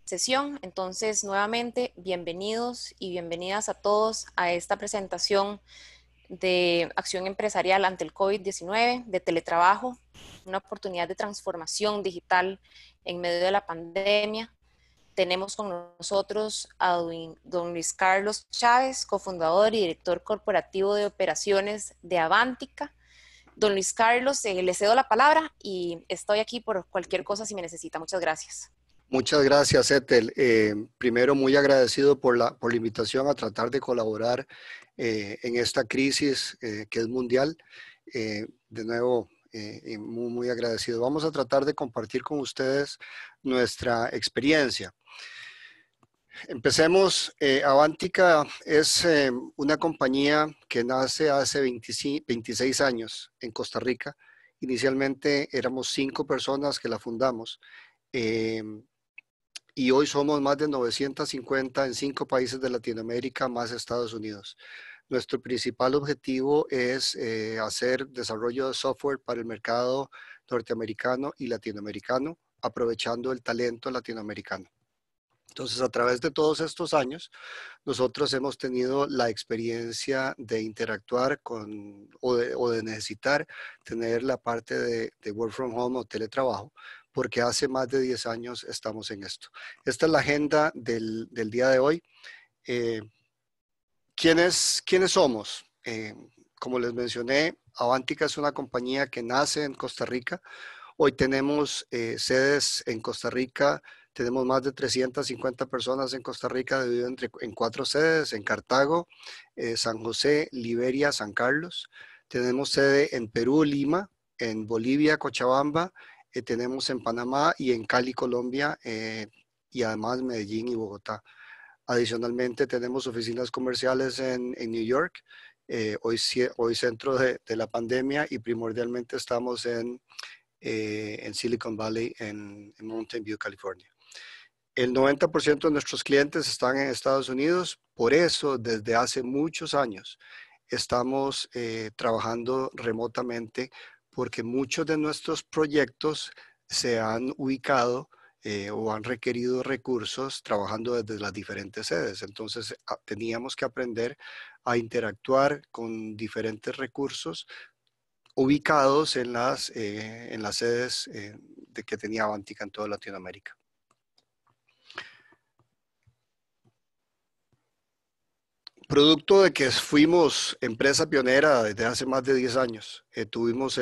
sesión. Entonces, nuevamente, bienvenidos y bienvenidas a todos a esta presentación de acción empresarial ante el COVID-19, de teletrabajo, una oportunidad de transformación digital en medio de la pandemia. Tenemos con nosotros a don Luis Carlos Chávez, cofundador y director corporativo de operaciones de Avantika. Don Luis Carlos, le cedo la palabra y estoy aquí por cualquier cosa si me necesita. Muchas gracias. Muchas gracias, Ethel. Primero, muy agradecido por la invitación a tratar de colaborar en esta crisis que es mundial. De nuevo, muy agradecido. Vamos a tratar de compartir con ustedes nuestra experiencia. Empecemos. Avantika es una compañía que nace hace 26 años en Costa Rica. Inicialmente éramos 5 personas que la fundamos. Y hoy somos más de 950 en 5 países de Latinoamérica, más Estados Unidos. Nuestro principal objetivo es hacer desarrollo de software para el mercado norteamericano y latinoamericano, aprovechando el talento latinoamericano. Entonces, a través de todos estos años, nosotros hemos tenido la experiencia de interactuar con o de necesitar tener la parte de work from home o teletrabajo, porque hace más de 10 años estamos en esto. Esta es la agenda del día de hoy. ¿Quiénes somos? Como les mencioné, Avantika es una compañía que nace en Costa Rica. Hoy tenemos sedes en Costa Rica. Tenemos más de 350 personas en Costa Rica dividido en 4 sedes, en Cartago, San José, Liberia, San Carlos. Tenemos sede en Perú, Lima, en Bolivia, Cochabamba, tenemos en Panamá y en Cali, Colombia, y además Medellín y Bogotá. Adicionalmente tenemos oficinas comerciales en New York, hoy centro de la pandemia, y primordialmente estamos en Silicon Valley, en Mountain View, California. El 90% de nuestros clientes están en Estados Unidos, por eso desde hace muchos años estamos trabajando remotamente, porque muchos de nuestros proyectos se han ubicado o han requerido recursos trabajando desde las diferentes sedes. Entonces teníamos que aprender a interactuar con diferentes recursos ubicados en las sedes que tenía Avantika en toda Latinoamérica. Producto de que fuimos empresa pionera desde hace más de 10 años, tuvimos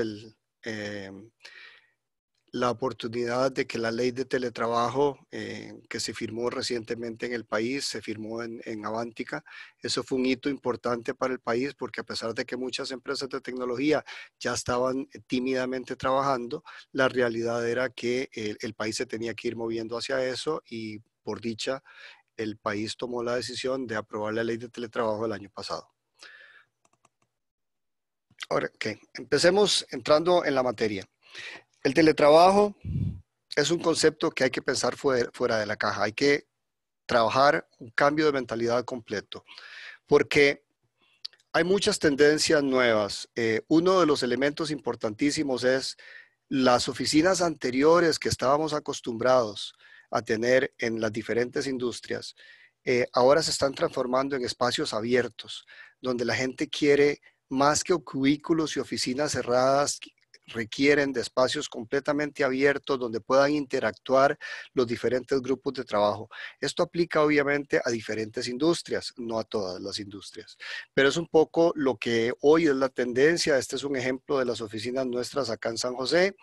la oportunidad de que la ley de teletrabajo que se firmó recientemente en el país, se firmó en Avantika. Eso fue un hito importante para el país, porque a pesar de que muchas empresas de tecnología ya estaban tímidamente trabajando, la realidad era que el país se tenía que ir moviendo hacia eso, y por dicha, el país tomó la decisión de aprobar la ley de teletrabajo el año pasado. Ahora, empecemos entrando en la materia. El teletrabajo es un concepto que hay que pensar fuera de la caja. Hay que trabajar un cambio de mentalidad completo, porque hay muchas tendencias nuevas. Uno de los elementos importantísimos es las oficinas anteriores que estábamos acostumbrados a tener en las diferentes industrias. Ahora se están transformando en espacios abiertos, donde la gente quiere, más que cubículos y oficinas cerradas, requieren de espacios completamente abiertos donde puedan interactuar los diferentes grupos de trabajo. Esto aplica obviamente a diferentes industrias, no a todas las industrias, pero es un poco lo que hoy es la tendencia. Este es un ejemplo de las oficinas nuestras acá en San José,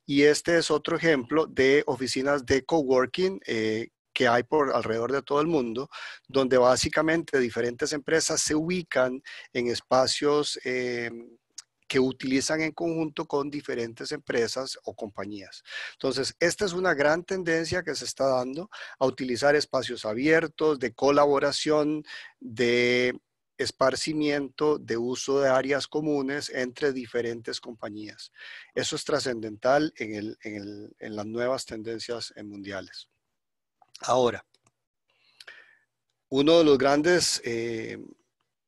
y este es otro ejemplo de oficinas de coworking que hay por alrededor de todo el mundo, donde básicamente diferentes empresas se ubican en espacios que utilizan en conjunto con diferentes empresas o compañías. Entonces, esta es una gran tendencia que se está dando, a utilizar espacios abiertos, de colaboración, de esparcimiento, de uso de áreas comunes entre diferentes compañías. Eso es trascendental en las nuevas tendencias mundiales. Ahora, uno de los grandes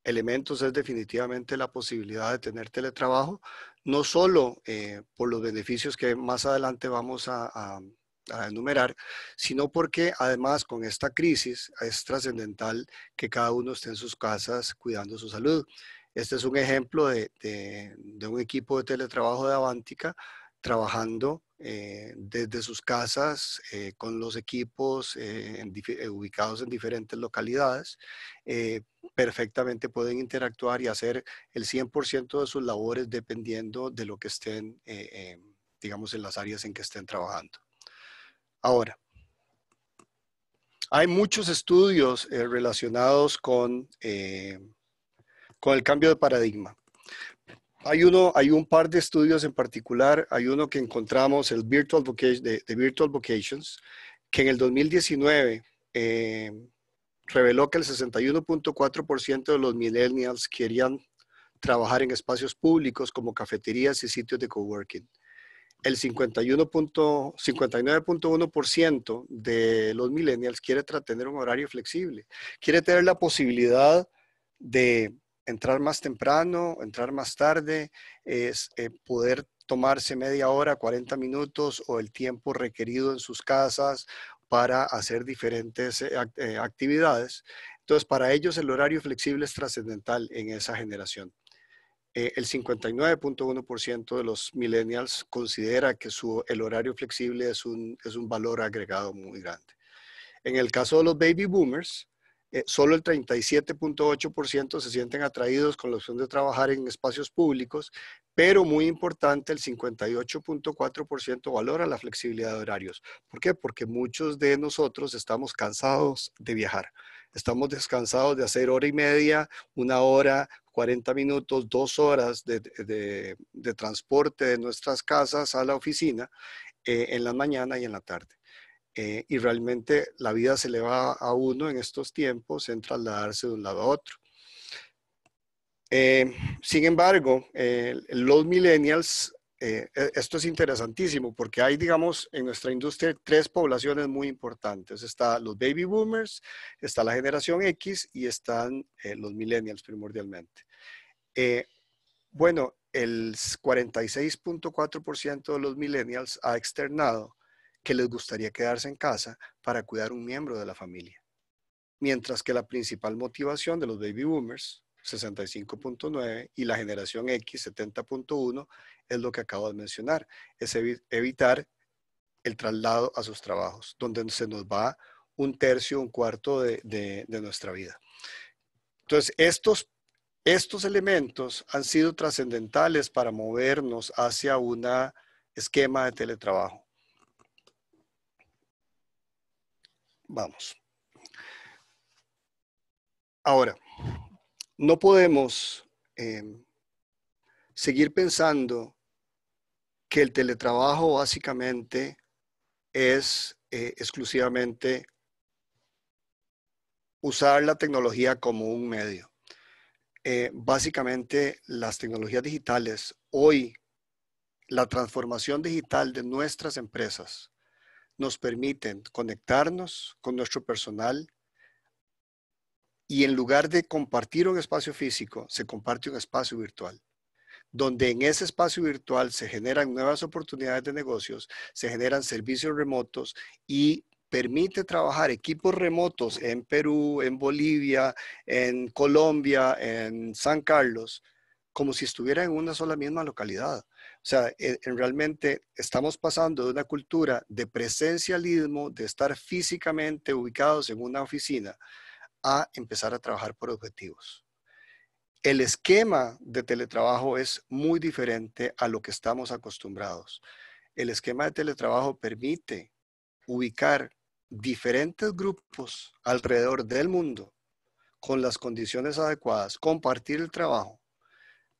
elementos es definitivamente la posibilidad de tener teletrabajo, no solo por los beneficios que más adelante vamos a a enumerar, sino porque además con esta crisis es trascendental que cada uno esté en sus casas cuidando su salud. Este es un ejemplo de un equipo de teletrabajo de Avantika trabajando desde sus casas con los equipos ubicados en diferentes localidades. Perfectamente pueden interactuar y hacer el 100% de sus labores dependiendo de lo que estén, digamos, en las áreas en que estén trabajando. Ahora, hay muchos estudios relacionados con el cambio de paradigma. Hay un par de estudios en particular. Hay uno que encontramos, el Virtual Vocations, que en el 2019 reveló que el 61.4% de los millennials querían trabajar en espacios públicos como cafeterías y sitios de coworking. El 59.1% de los millennials quiere tener un horario flexible, quiere tener la posibilidad de entrar más temprano, entrar más tarde, es poder tomarse media hora, 40 minutos o el tiempo requerido en sus casas para hacer diferentes actividades. Entonces, para ellos el horario flexible es trascendental en esa generación. El 59.1% de los millennials considera que el horario flexible es un valor agregado muy grande. En el caso de los baby boomers, solo el 37.8% se sienten atraídos con la opción de trabajar en espacios públicos, pero muy importante, el 58.4% valora la flexibilidad de horarios. ¿Por qué? Porque muchos de nosotros estamos cansados de viajar. Estamos descansados de hacer hora y media, una hora, 40 minutos, 2 horas de transporte de nuestras casas a la oficina en la mañana y en la tarde. Y realmente la vida se le va a uno en estos tiempos en trasladarse de un lado a otro. Sin embargo, los millennials, esto es interesantísimo porque hay, digamos, en nuestra industria 3 poblaciones muy importantes. Está los baby boomers, está la generación X y están los millennials primordialmente. Bueno, el 46.4% de los millennials ha externado que les gustaría quedarse en casa para cuidar un miembro de la familia. Mientras que la principal motivación de los baby boomers, 65.9, y la generación X, 70.1, es lo que acabo de mencionar, es evitar el traslado a sus trabajos, donde se nos va un tercio, un cuarto de nuestra vida. Entonces, estos elementos han sido trascendentales para movernos hacia un esquema de teletrabajo. Vamos. Ahora, no podemos seguir pensando que el teletrabajo básicamente es exclusivamente usar la tecnología como un medio. Básicamente, las tecnologías digitales, hoy, la transformación digital de nuestras empresas nos permiten conectarnos con nuestro personal y en lugar de compartir un espacio físico, se comparte un espacio virtual, donde en ese espacio virtual se generan nuevas oportunidades de negocios, se generan servicios remotos y permite trabajar equipos remotos en Perú, en Bolivia, en Colombia, en San Carlos, como si estuvieran en una sola misma localidad. O sea, realmente estamos pasando de una cultura de presencialismo, de estar físicamente ubicados en una oficina, a empezar a trabajar por objetivos. El esquema de teletrabajo es muy diferente a lo que estamos acostumbrados. El esquema de teletrabajo permite ubicar diferentes grupos alrededor del mundo con las condiciones adecuadas, compartir el trabajo,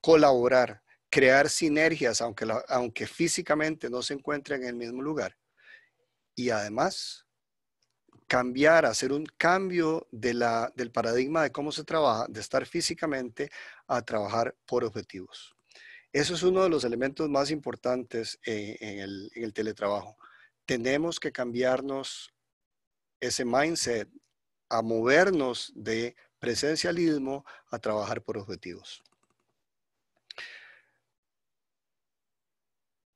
colaborar, crear sinergias, aunque físicamente no se encuentren en el mismo lugar. Y además, hacer un cambio del paradigma de cómo se trabaja, de estar físicamente a trabajar por objetivos. Eso es uno de los elementos más importantes en el teletrabajo. Tenemos que cambiarnos ese mindset a movernos de presencialismo a trabajar por objetivos.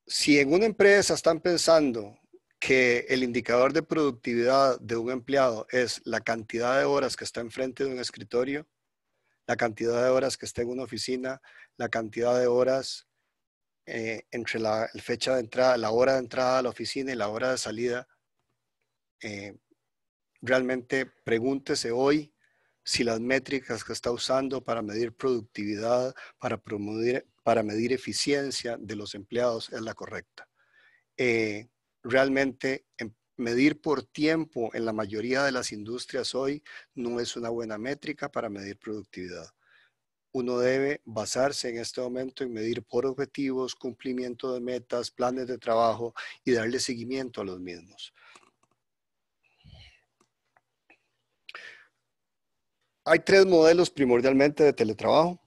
Si en una empresa están pensando que el indicador de productividad de un empleado es la cantidad de horas que está enfrente de un escritorio, la cantidad de horas que está en una oficina, la cantidad de horas entre la fecha de entrada, la hora de entrada a la oficina y la hora de salida. Realmente pregúntese hoy si las métricas que está usando para medir productividad, para medir eficiencia de los empleados es la correcta. Realmente medir por tiempo en la mayoría de las industrias hoy no es una buena métrica para medir productividad. Uno debe basarse en este momento en medir por objetivos, cumplimiento de metas, planes de trabajo y darle seguimiento a los mismos. Hay 3 modelos primordialmente de teletrabajo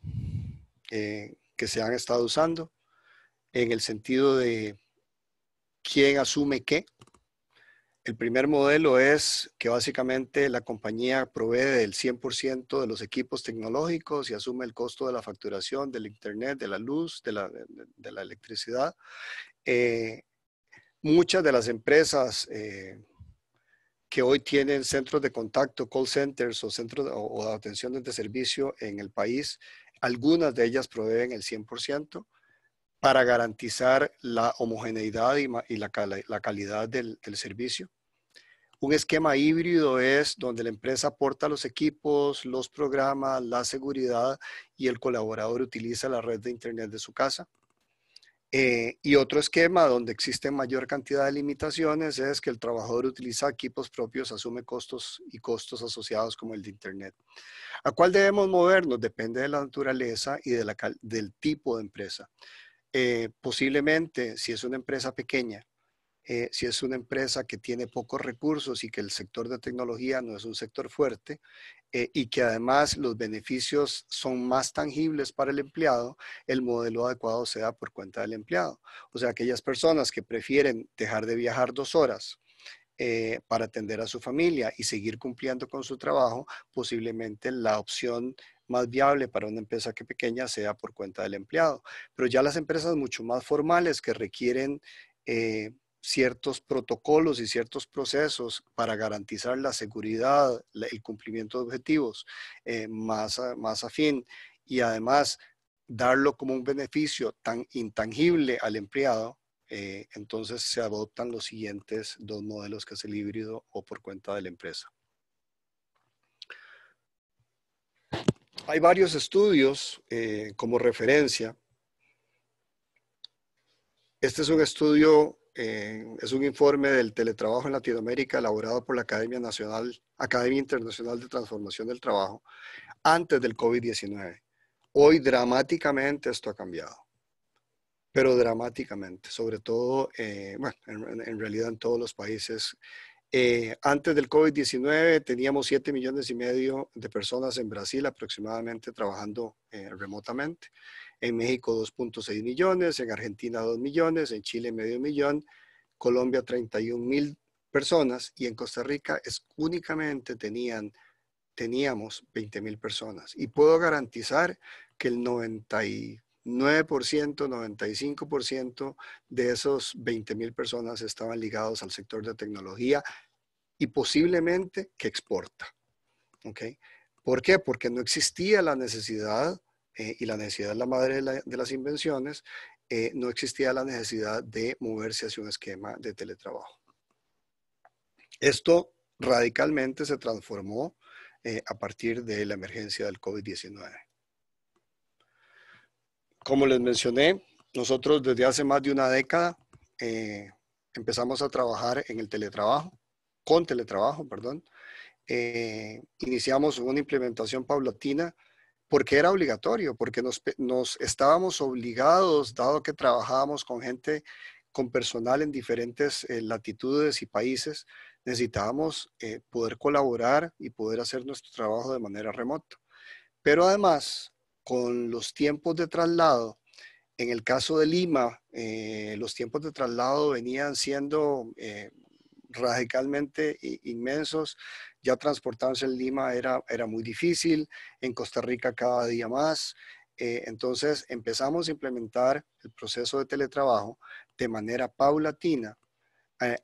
que se han estado usando en el sentido de quién asume qué. El primer modelo es que básicamente la compañía provee del 100% de los equipos tecnológicos y asume el costo de la facturación, del internet, de la luz, de la electricidad. Muchas de las empresas que hoy tienen centros de contacto, call centers o centros o de atención de servicio en el país, algunas de ellas proveen el 100% para garantizar la homogeneidad y la calidad del servicio. Un esquema híbrido es donde la empresa aporta los equipos, los programas, la seguridad y el colaborador utiliza la red de internet de su casa. Y otro esquema donde existe mayor cantidad de limitaciones es que el trabajador utiliza equipos propios, asume costos y costos asociados como el de internet. ¿A cuál debemos movernos? Depende de la naturaleza y del tipo de empresa. Posiblemente, si es una empresa pequeña, si es una empresa que tiene pocos recursos y que el sector de tecnología no es un sector fuerte y que además los beneficios son más tangibles para el empleado, el modelo adecuado sea por cuenta del empleado. O sea, aquellas personas que prefieren dejar de viajar 2 horas para atender a su familia y seguir cumpliendo con su trabajo, posiblemente la opción más viable para una empresa que pequeña sea por cuenta del empleado. Pero ya las empresas mucho más formales que requieren ciertos protocolos y ciertos procesos para garantizar la seguridad, el cumplimiento de objetivos más afín y además darlo como un beneficio tan intangible al empleado, entonces se adoptan los siguientes 2 modelos, que es el híbrido o por cuenta de la empresa. Hay varios estudios como referencia. Este es un estudio, es un informe del teletrabajo en Latinoamérica elaborado por la Academia Internacional de Transformación del Trabajo antes del COVID-19. Hoy dramáticamente esto ha cambiado, pero dramáticamente, sobre todo, bueno, en realidad en todos los países. Antes del COVID-19 teníamos 7,5 millones de personas en Brasil aproximadamente trabajando remotamente. En México 2,6 millones, en Argentina 2 millones, en Chile medio millón, Colombia 31,000 personas y en Costa Rica únicamente teníamos 20,000 personas. Y puedo garantizar que el 99%, 95% de esos 20,000 personas estaban ligados al sector de tecnología y posiblemente que exporta. ¿Okay? ¿Por qué? Porque no existía la necesidad, y la necesidad es la madre de las invenciones, no existía la necesidad de moverse hacia un esquema de teletrabajo. Esto radicalmente se transformó a partir de la emergencia del COVID-19. Como les mencioné, nosotros desde hace más de una década empezamos a trabajar en el teletrabajo, perdón. Iniciamos una implementación paulatina porque era obligatorio, porque nos estábamos obligados, dado que trabajábamos con gente, con personal en diferentes latitudes y países, necesitábamos poder colaborar y poder hacer nuestro trabajo de manera remota. Pero además, con los tiempos de traslado, en el caso de Lima, los tiempos de traslado venían siendo radicalmente inmensos. Ya transportarse en Lima era muy difícil, en Costa Rica cada día más. Entonces empezamos a implementar el proceso de teletrabajo de manera paulatina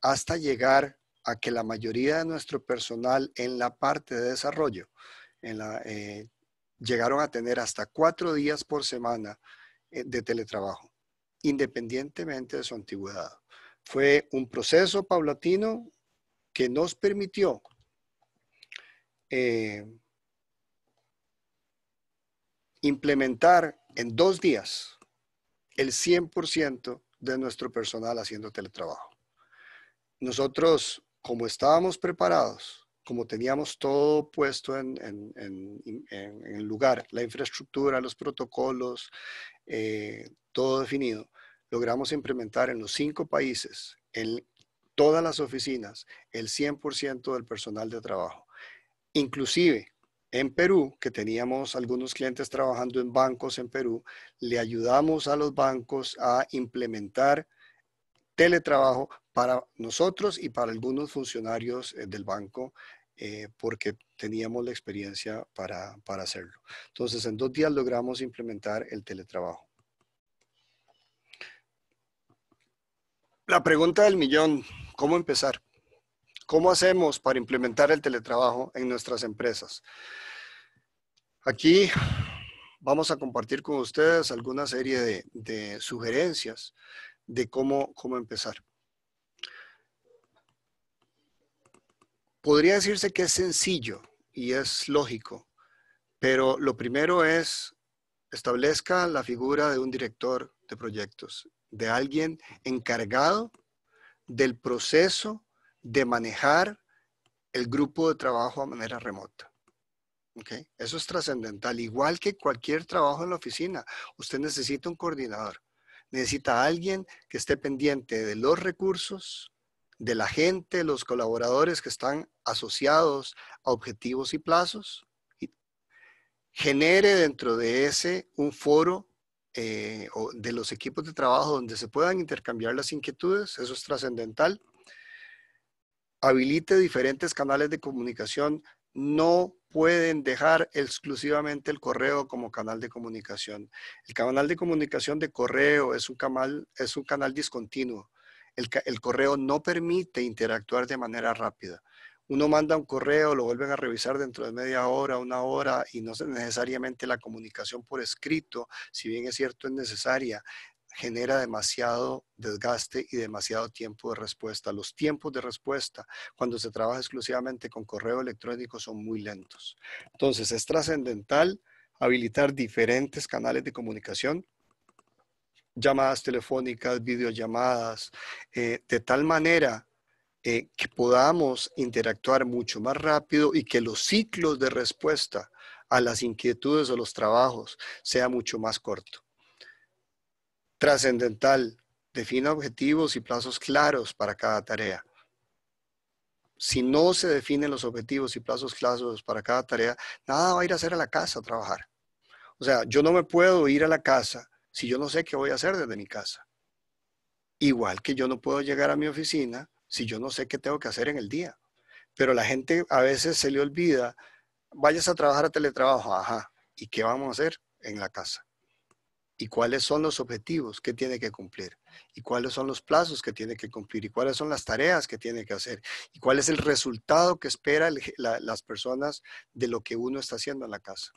hasta llegar a que la mayoría de nuestro personal en la parte de desarrollo llegaron a tener hasta 4 días por semana de teletrabajo, independientemente de su antigüedad. Fue un proceso paulatino que nos permitió implementar en 2 días el 100% de nuestro personal haciendo teletrabajo. Nosotros, como estábamos preparados, como teníamos todo puesto en el lugar, la infraestructura, los protocolos, todo definido, logramos implementar en los 5 países, en todas las oficinas, el 100% del personal de trabajo. Inclusive en Perú, que teníamos algunos clientes trabajando en bancos en Perú, le ayudamos a los bancos a implementar teletrabajo para nosotros y para algunos funcionarios del banco, porque teníamos la experiencia para hacerlo. Entonces, en 2 días logramos implementar el teletrabajo. La pregunta del millón, ¿cómo empezar? ¿Cómo hacemos para implementar el teletrabajo en nuestras empresas? Aquí vamos a compartir con ustedes alguna serie de sugerencias de cómo empezar. Podría decirse que es sencillo y es lógico, pero lo primero es establezca la figura de un director de proyectos, de alguien encargado del proceso de manejar el grupo de trabajo de manera remota. ¿Okay? Eso es trascendental. Igual que cualquier trabajo en la oficina, usted necesita un coordinador. Necesita a alguien que esté pendiente de los recursos, de la gente, los colaboradores que están asociados a objetivos y plazos. Y genere dentro de ese un foro o de los equipos de trabajo donde se puedan intercambiar las inquietudes. Eso es trascendental. Habilite diferentes canales de comunicación. No pueden dejar exclusivamente el correo como canal de comunicación. El canal de comunicación de correo es un canal discontinuo. El correo no permite interactuar de manera rápida. Uno manda un correo, lo vuelven a revisar dentro de media hora, 1 hora, y no es necesariamente la comunicación por escrito, si bien es cierto es necesaria, genera demasiado desgaste y demasiado tiempo de respuesta. Los tiempos de respuesta cuando se trabaja exclusivamente con correo electrónico son muy lentos. Entonces es trascendental habilitar diferentes canales de comunicación, llamadas telefónicas, videollamadas, de tal manera que podamos interactuar mucho más rápido y que los ciclos de respuesta a las inquietudes o los trabajos sea mucho más corto. Trascendental, defina objetivos y plazos claros para cada tarea. Si no se definen los objetivos y plazos claros para cada tarea, nada va a ir a hacer a la casa a trabajar. O sea, yo no me puedo ir a la casa si yo no sé qué voy a hacer desde mi casa. Igual que yo no puedo llegar a mi oficina si yo no sé qué tengo que hacer en el día. Pero la gente a veces se le olvida, vayas a trabajar a teletrabajo, ajá, ¿y qué vamos a hacer en la casa? ¿Y cuáles son los objetivos que tiene que cumplir? ¿Y cuáles son los plazos que tiene que cumplir? ¿Y cuáles son las tareas que tiene que hacer? ¿Y cuál es el resultado que espera las personas de lo que uno está haciendo en la casa?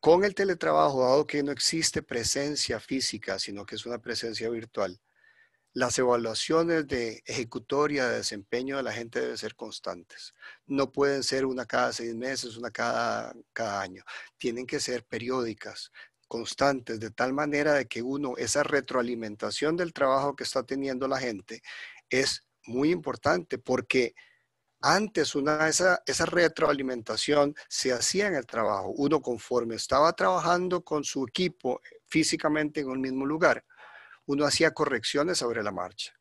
Con el teletrabajo, dado que no existe presencia física, sino que es una presencia virtual, las evaluaciones de ejecutoria, de desempeño de la gente deben ser constantes. No pueden ser una cada 6 meses, una cada año. Tienen que ser periódicas, constantes, de tal manera de que esa retroalimentación del trabajo que está teniendo la gente es muy importante, porque antes esa retroalimentación se hacía en el trabajo. Uno, conforme estaba trabajando con su equipo físicamente en un mismo lugar, uno hacía correcciones sobre la marcha.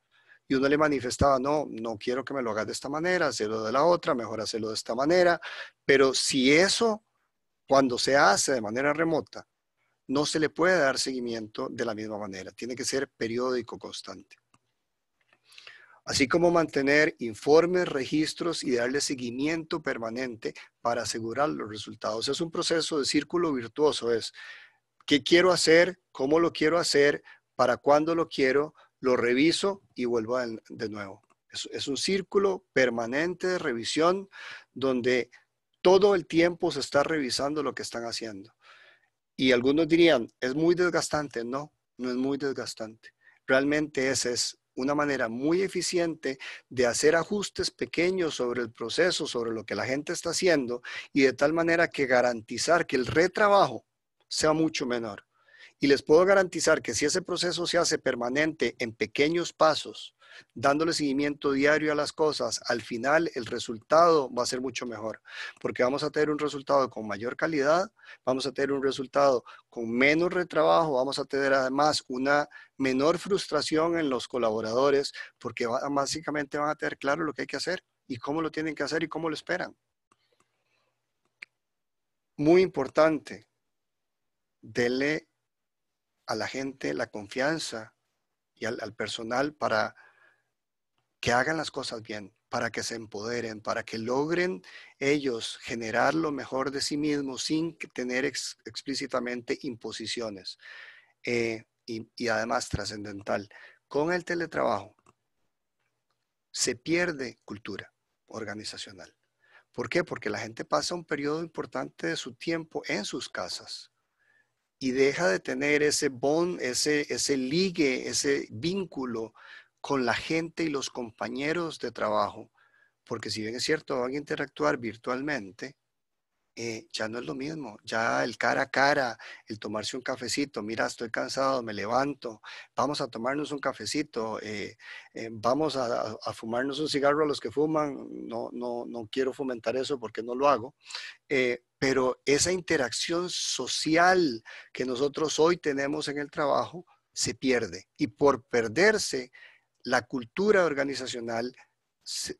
Y uno le manifestaba, no quiero que me lo hagas de esta manera, hacerlo de la otra, mejor hacerlo de esta manera. Pero si eso, cuando se hace de manera remota, no se le puede dar seguimiento de la misma manera. Tiene que ser periódico, constante. Así como mantener informes, registros y darle seguimiento permanente para asegurar los resultados. Es un proceso de círculo virtuoso. Es, ¿qué quiero hacer? ¿Cómo lo quiero hacer? ¿Para cuándo lo quiero? lo reviso y vuelvo de nuevo. Es un círculo permanente de revisión donde todo el tiempo se está revisando lo que están haciendo. Y algunos dirían, es muy desgastante. No, no es muy desgastante. Realmente esa es una manera muy eficiente de hacer ajustes pequeños sobre el proceso, sobre lo que la gente está haciendo, y de tal manera que garantizar que el retrabajo sea mucho menor. Y les puedo garantizar que si ese proceso se hace permanente en pequeños pasos, dándole seguimiento diario a las cosas, al final el resultado va a ser mucho mejor, porque vamos a tener un resultado con mayor calidad, vamos a tener un resultado con menos retrabajo, vamos a tener además una menor frustración en los colaboradores, porque básicamente van a tener claro lo que hay que hacer y cómo lo tienen que hacer y cómo lo esperan. Muy importante, denle a la gente la confianza y al personal para que hagan las cosas bien, para que se empoderen, para que logren ellos generar lo mejor de sí mismos sin tener explícitamente imposiciones. Y además trascendental, con el teletrabajo se pierde cultura organizacional. ¿Por qué? Porque la gente pasa un periodo importante de su tiempo en sus casas y deja de tener ese bond, ese ligue, ese vínculo con la gente y los compañeros de trabajo, porque si bien es cierto, van a interactuar virtualmente, ya no es lo mismo, ya el cara a cara, el tomarse un cafecito, mira, estoy cansado, me levanto, vamos a tomarnos un cafecito, vamos a fumarnos un cigarro a los que fuman, no quiero fomentar eso porque no lo hago, pero esa interacción social que nosotros hoy tenemos en el trabajo se pierde, y por perderse, la cultura organizacional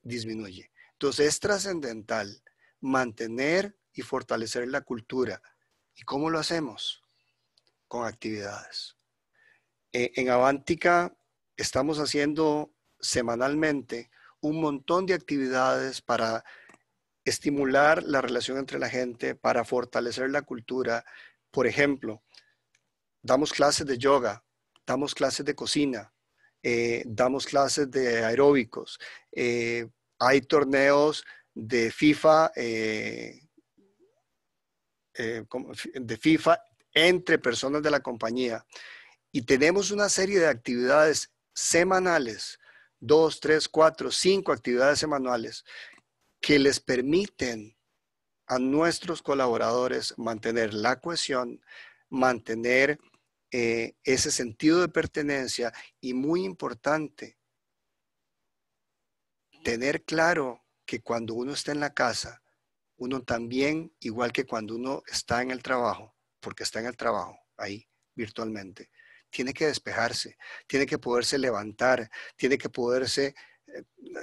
disminuye. Entonces es trascendental mantener y fortalecer la cultura. ¿Y cómo lo hacemos? Con actividades. En Avantika estamos haciendo semanalmente un montón de actividades para estimular la relación entre la gente, para fortalecer la cultura. Por ejemplo, damos clases de yoga, damos clases de cocina, damos clases de aeróbicos, hay torneos de FIFA, de FIFA entre personas de la compañía, y tenemos una serie de actividades semanales, 2, 3, 4, 5 actividades semanales que les permiten a nuestros colaboradores mantener la cohesión, mantener ese sentido de pertenencia, y muy importante, tener claro que cuando uno está en la casa, uno también, igual que cuando uno está en el trabajo, porque está en el trabajo ahí virtualmente, tiene que despejarse, tiene que poderse levantar, tiene que poderse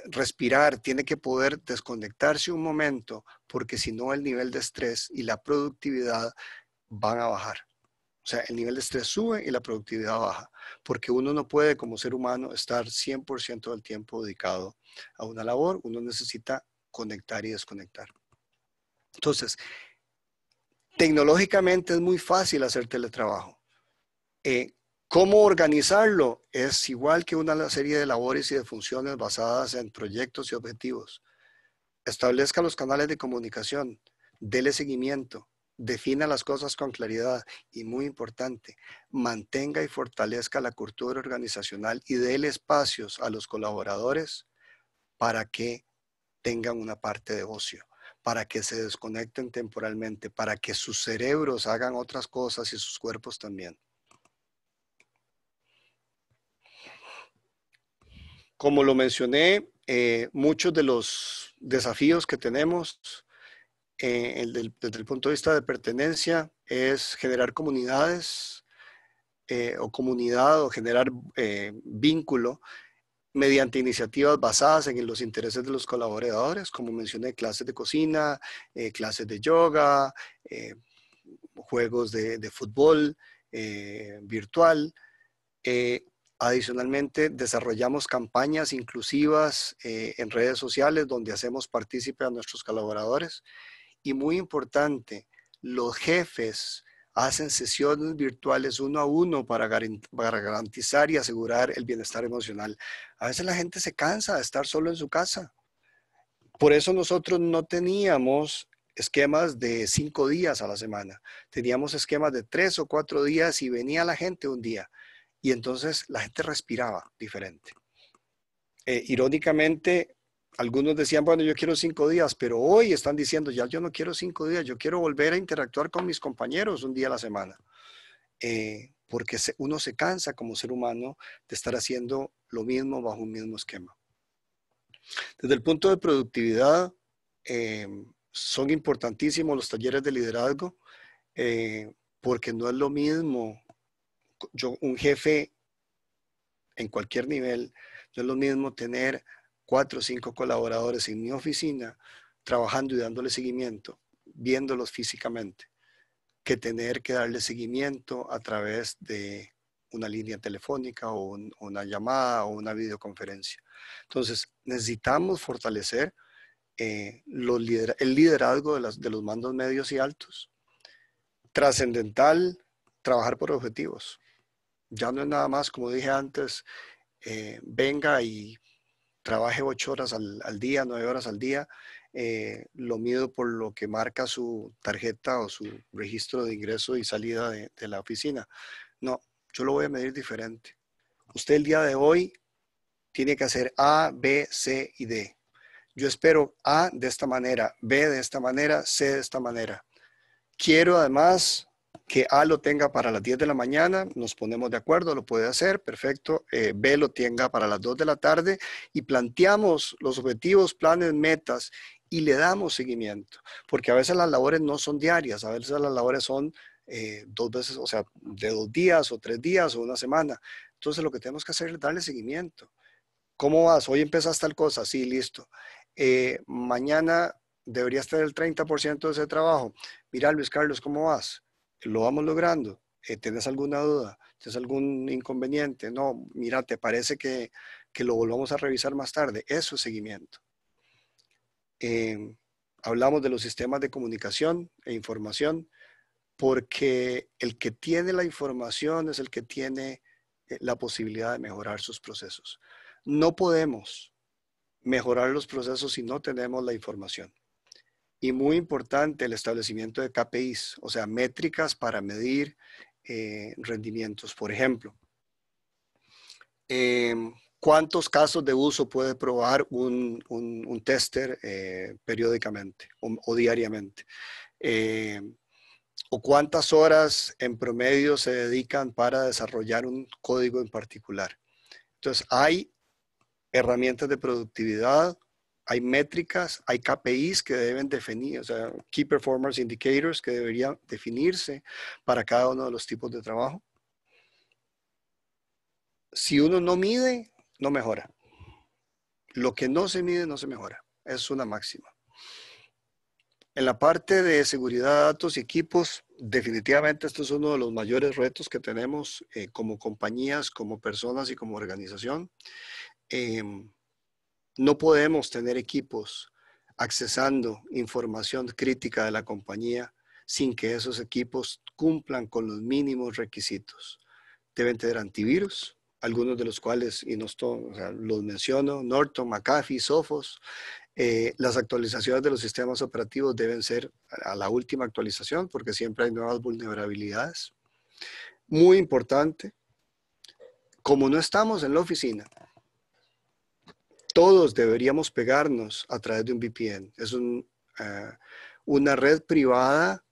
respirar, tiene que poder desconectarse un momento, porque si no el nivel de estrés y la productividad van a bajar. O sea, el nivel de estrés sube y la productividad baja, porque uno no puede como ser humano estar 100% del tiempo dedicado a una labor, uno necesita conectar y desconectar. Entonces, tecnológicamente es muy fácil hacer teletrabajo. ¿Cómo organizarlo? Es igual que una serie de labores y de funciones basadas en proyectos y objetivos. Establezca los canales de comunicación, dele seguimiento, defina las cosas con claridad y, muy importante, mantenga y fortalezca la cultura organizacional y dele espacios a los colaboradores para que tengan una parte de ocio, para que se desconecten temporalmente, para que sus cerebros hagan otras cosas y sus cuerpos también. Como lo mencioné, muchos de los desafíos que tenemos desde el punto de vista de pertenencia es generar comunidades o comunidad, o generar vínculo mediante iniciativas basadas en los intereses de los colaboradores, como mencioné, clases de cocina, clases de yoga, juegos de fútbol virtual. Adicionalmente, desarrollamos campañas inclusivas en redes sociales donde hacemos partícipe a nuestros colaboradores. Y muy importante, los jefes hacen sesiones virtuales uno a uno para garantizar y asegurar el bienestar emocional. A veces la gente se cansa de estar solo en su casa. Por eso nosotros no teníamos esquemas de 5 días a la semana. Teníamos esquemas de 3 o 4 días y venía la gente un día. Y entonces la gente respiraba diferente. Irónicamente, algunos decían, bueno, yo quiero 5 días, pero hoy están diciendo, ya yo no quiero 5 días, yo quiero volver a interactuar con mis compañeros un día a la semana. Porque uno se cansa como ser humano de estar haciendo lo mismo bajo un mismo esquema. Desde el punto de productividad, son importantísimos los talleres de liderazgo, porque no es lo mismo, un jefe en cualquier nivel, no es lo mismo tener 4 o 5 colaboradores en mi oficina trabajando y dándole seguimiento, viéndolos físicamente, que tener que darle seguimiento a través de una línea telefónica o una llamada o una videoconferencia. Entonces, necesitamos fortalecer el liderazgo de los mandos medios y altos. Trascendental, trabajar por objetivos. Ya no es nada más, como dije antes, venga y trabaje 8 horas al día, 9 horas al día, lo mido por lo que marca su tarjeta o su registro de ingreso y salida de la oficina. No, yo lo voy a medir diferente. Usted el día de hoy tiene que hacer A, B, C y D. Yo espero A de esta manera, B de esta manera, C de esta manera. Quiero además que A lo tenga para las 10 de la mañana, nos ponemos de acuerdo, lo puede hacer, perfecto. B lo tenga para las 2 de la tarde y planteamos los objetivos, planes, metas y le damos seguimiento. Porque a veces las labores no son diarias, a veces las labores son 2 veces, o sea, de 2 días o 3 días o una semana. Entonces lo que tenemos que hacer es darle seguimiento. ¿Cómo vas? Hoy empezaste tal cosa, sí, listo. Mañana deberías tener el 30% de ese trabajo. Mira, Luis Carlos, ¿cómo vas? Lo vamos logrando. ¿Tienes alguna duda? ¿Tienes algún inconveniente? No, mira, ¿te parece que lo volvamos a revisar más tarde? Eso es seguimiento. Hablamos de los sistemas de comunicación e información, porque el que tiene la información es el que tiene la posibilidad de mejorar sus procesos. No podemos mejorar los procesos si no tenemos la información. Y muy importante el establecimiento de KPIs, o sea, métricas para medir rendimientos. Por ejemplo, ¿cuántos casos de uso puede probar un tester periódicamente o diariamente? ¿O cuántas horas en promedio se dedican para desarrollar un código en particular? Entonces, hay herramientas de productividad, hay métricas, hay KPIs que deben definir, o sea, Key Performance Indicators que deberían definirse para cada uno de los tipos de trabajo. Si uno no mide, no mejora. Lo que no se mide, no se mejora. Es una máxima. En la parte de seguridad de datos y equipos, definitivamente esto es uno de los mayores retos que tenemos como compañías, como personas y como organización. No podemos tener equipos accesando información crítica de la compañía sin que esos equipos cumplan con los mínimos requisitos. Deben tener antivirus, algunos de los cuales, y no o sea, los menciono, Norton, McAfee, Sophos. Las actualizaciones de los sistemas operativos deben ser a la última actualización porque siempre hay nuevas vulnerabilidades. Muy importante, como no estamos en la oficina, todos deberíamos pegarnos a través de un VPN. Es una red privada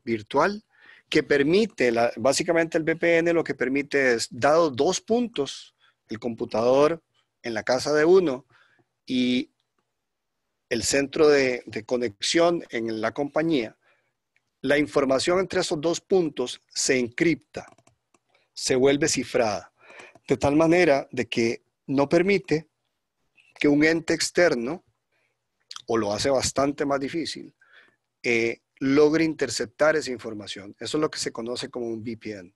virtual que permite, básicamente el VPN lo que permite es, dado 2 puntos, el computador en la casa de uno y el centro de conexión en la compañía, la información entre esos 2 puntos se encripta, se vuelve cifrada, de tal manera de que no permite que un ente externo, o lo hace bastante más difícil, logre interceptar esa información. Eso es lo que se conoce como un VPN.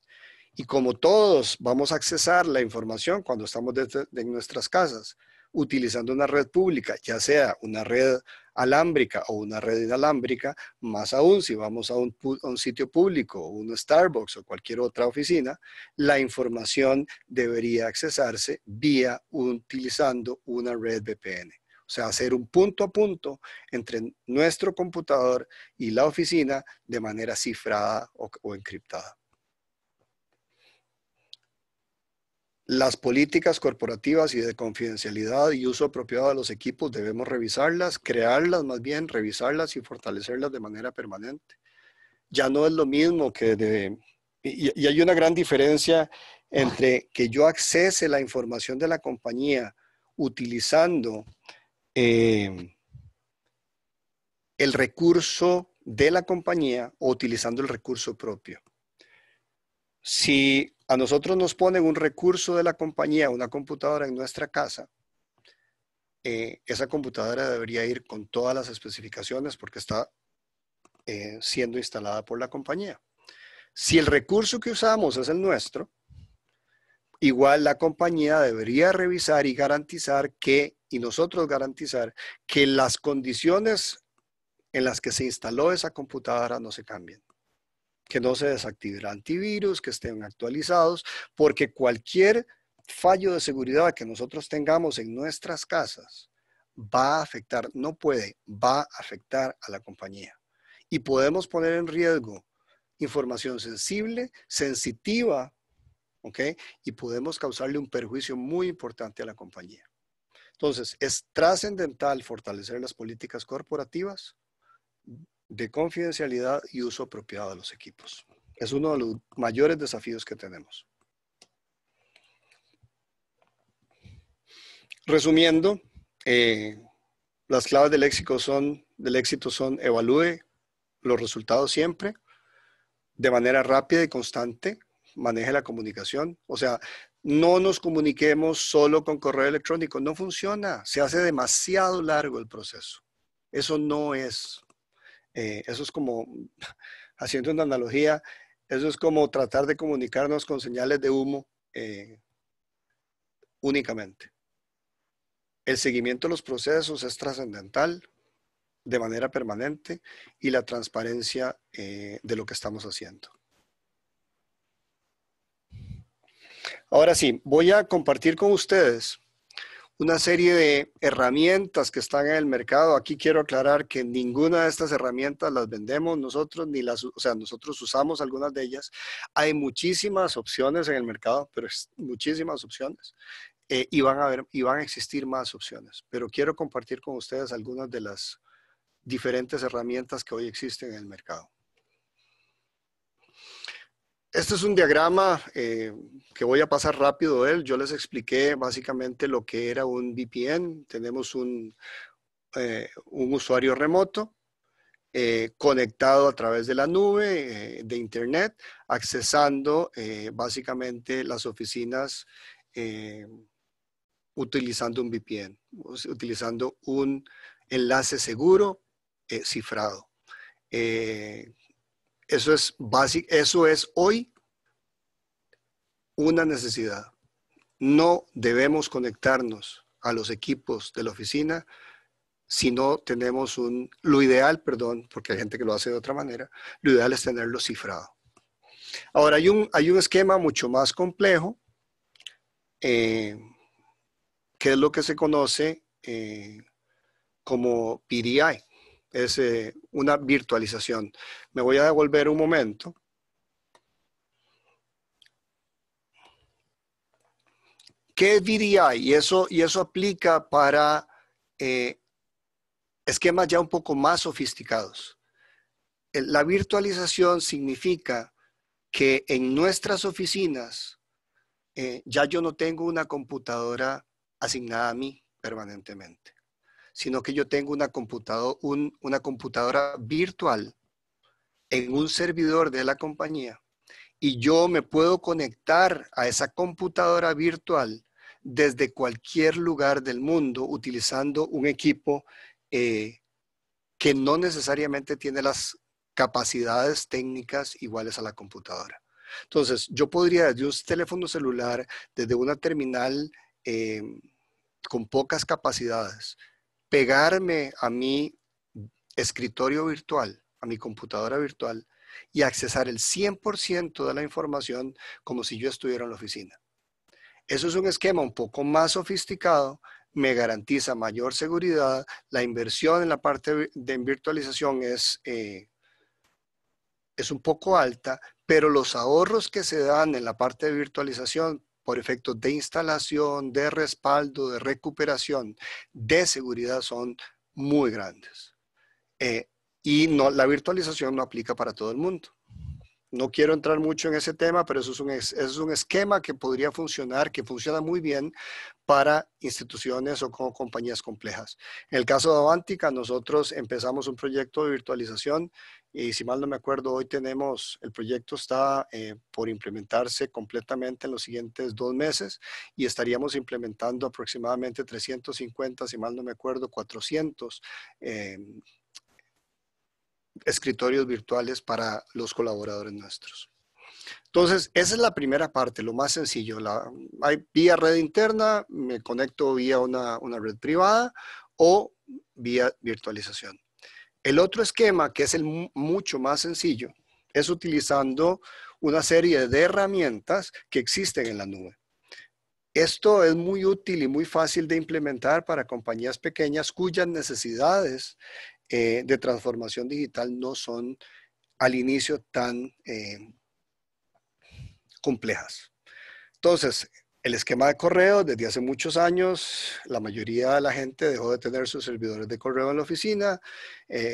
Y como todos vamos a accesar la información cuando estamos desde nuestras casas, utilizando una red pública, ya sea una red alámbrica o una red inalámbrica, más aún si vamos a un sitio público, un Starbucks o cualquier otra oficina, la información debería accesarse utilizando una red VPN. O sea, hacer un punto a punto entre nuestro computador y la oficina de manera cifrada o encriptada. Las políticas corporativas y de confidencialidad y uso apropiado de los equipos debemos revisarlas, crearlas más bien, revisarlas y fortalecerlas de manera permanente. Ya no es lo mismo y hay una gran diferencia entre que yo accese la información de la compañía utilizando el recurso de la compañía o utilizando el recurso propio. Si a nosotros nos ponen un recurso de la compañía, una computadora en nuestra casa, esa computadora debería ir con todas las especificaciones porque está siendo instalada por la compañía. Si el recurso que usamos es el nuestro, igual la compañía debería revisar y garantizar y nosotros garantizar que las condiciones en las que se instaló esa computadora no se cambien, que no se desactive el antivirus, que estén actualizados, porque cualquier fallo de seguridad que nosotros tengamos en nuestras casas va a afectar, no puede, va a afectar a la compañía. Y podemos poner en riesgo información sensible, sensitiva, ¿ok? Y podemos causarle un perjuicio muy importante a la compañía. Entonces, es trascendental fortalecer las políticas corporativas de confidencialidad y uso apropiado de los equipos. Es uno de los mayores desafíos que tenemos. Resumiendo, las claves del éxito son evalúe los resultados siempre, de manera rápida y constante, maneje la comunicación. O sea, no nos comuniquemos solo con correo electrónico, no funciona, se hace demasiado largo el proceso. Eso no es, eso es como, haciendo una analogía, eso es como tratar de comunicarnos con señales de humo únicamente. El seguimiento de los procesos es trascendental de manera permanente y la transparencia de lo que estamos haciendo. Ahora sí, voy a compartir con ustedes una serie de herramientas que están en el mercado. Aquí quiero aclarar que ninguna de estas herramientas las vendemos nosotros, o sea, nosotros usamos algunas de ellas. Hay muchísimas opciones en el mercado, pero muchísimas opciones. Y van a existir más opciones. Pero quiero compartir con ustedes algunas de las diferentes herramientas que hoy existen en el mercado. Este es un diagrama que voy a pasar rápido de él. Yo les expliqué básicamente lo que era un VPN. Tenemos un usuario remoto conectado a través de la nube de internet, accesando básicamente las oficinas utilizando un VPN, utilizando un enlace seguro cifrado. Eso es hoy una necesidad. No debemos conectarnos a los equipos de la oficina si no tenemos lo ideal, perdón, porque hay gente que lo hace de otra manera, lo ideal es tenerlo cifrado. Ahora, hay un esquema mucho más complejo, que es lo que se conoce como PDI. Es una virtualización. Me voy a devolver un momento. ¿Qué es VDI? Y eso aplica para esquemas ya un poco más sofisticados. La virtualización significa que en nuestras oficinas ya yo no tengo una computadora asignada a mí permanentemente, sino que yo tengo una computadora virtual en un servidor de la compañía y yo me puedo conectar a esa computadora virtual desde cualquier lugar del mundo utilizando un equipo que no necesariamente tiene las capacidades técnicas iguales a la computadora. Entonces, yo podría desde un teléfono celular, desde una terminal con pocas capacidades, pegarme a mi escritorio virtual, a mi computadora virtual y accesar el 100% de la información como si yo estuviera en la oficina. Eso es un esquema un poco más sofisticado, me garantiza mayor seguridad, la inversión en la parte de virtualización es un poco alta, pero los ahorros que se dan en la parte de virtualización por efectos de instalación, de respaldo, de recuperación, de seguridad son muy grandes. Y no, la virtualización no aplica para todo el mundo. No quiero entrar mucho en ese tema, pero eso es un esquema que podría funcionar, que funciona muy bien para instituciones o como compañías complejas. En el caso de Avantika, nosotros empezamos un proyecto de virtualización y si mal no me acuerdo, hoy el proyecto está por implementarse completamente en los siguientes 2 meses y estaríamos implementando aproximadamente 350, si mal no me acuerdo, 400 escritorios virtuales para los colaboradores nuestros. Entonces, esa es la primera parte, lo más sencillo. Vía red interna, me conecto vía una red privada o vía virtualización. El otro esquema, que es el mucho más sencillo, es utilizando una serie de herramientas que existen en la nube. Esto es muy útil y muy fácil de implementar para compañías pequeñas cuyas necesidades de transformación digital no son al inicio tan complejas. Entonces, el esquema de correo, desde hace muchos años, la mayoría de la gente dejó de tener sus servidores de correo en la oficina,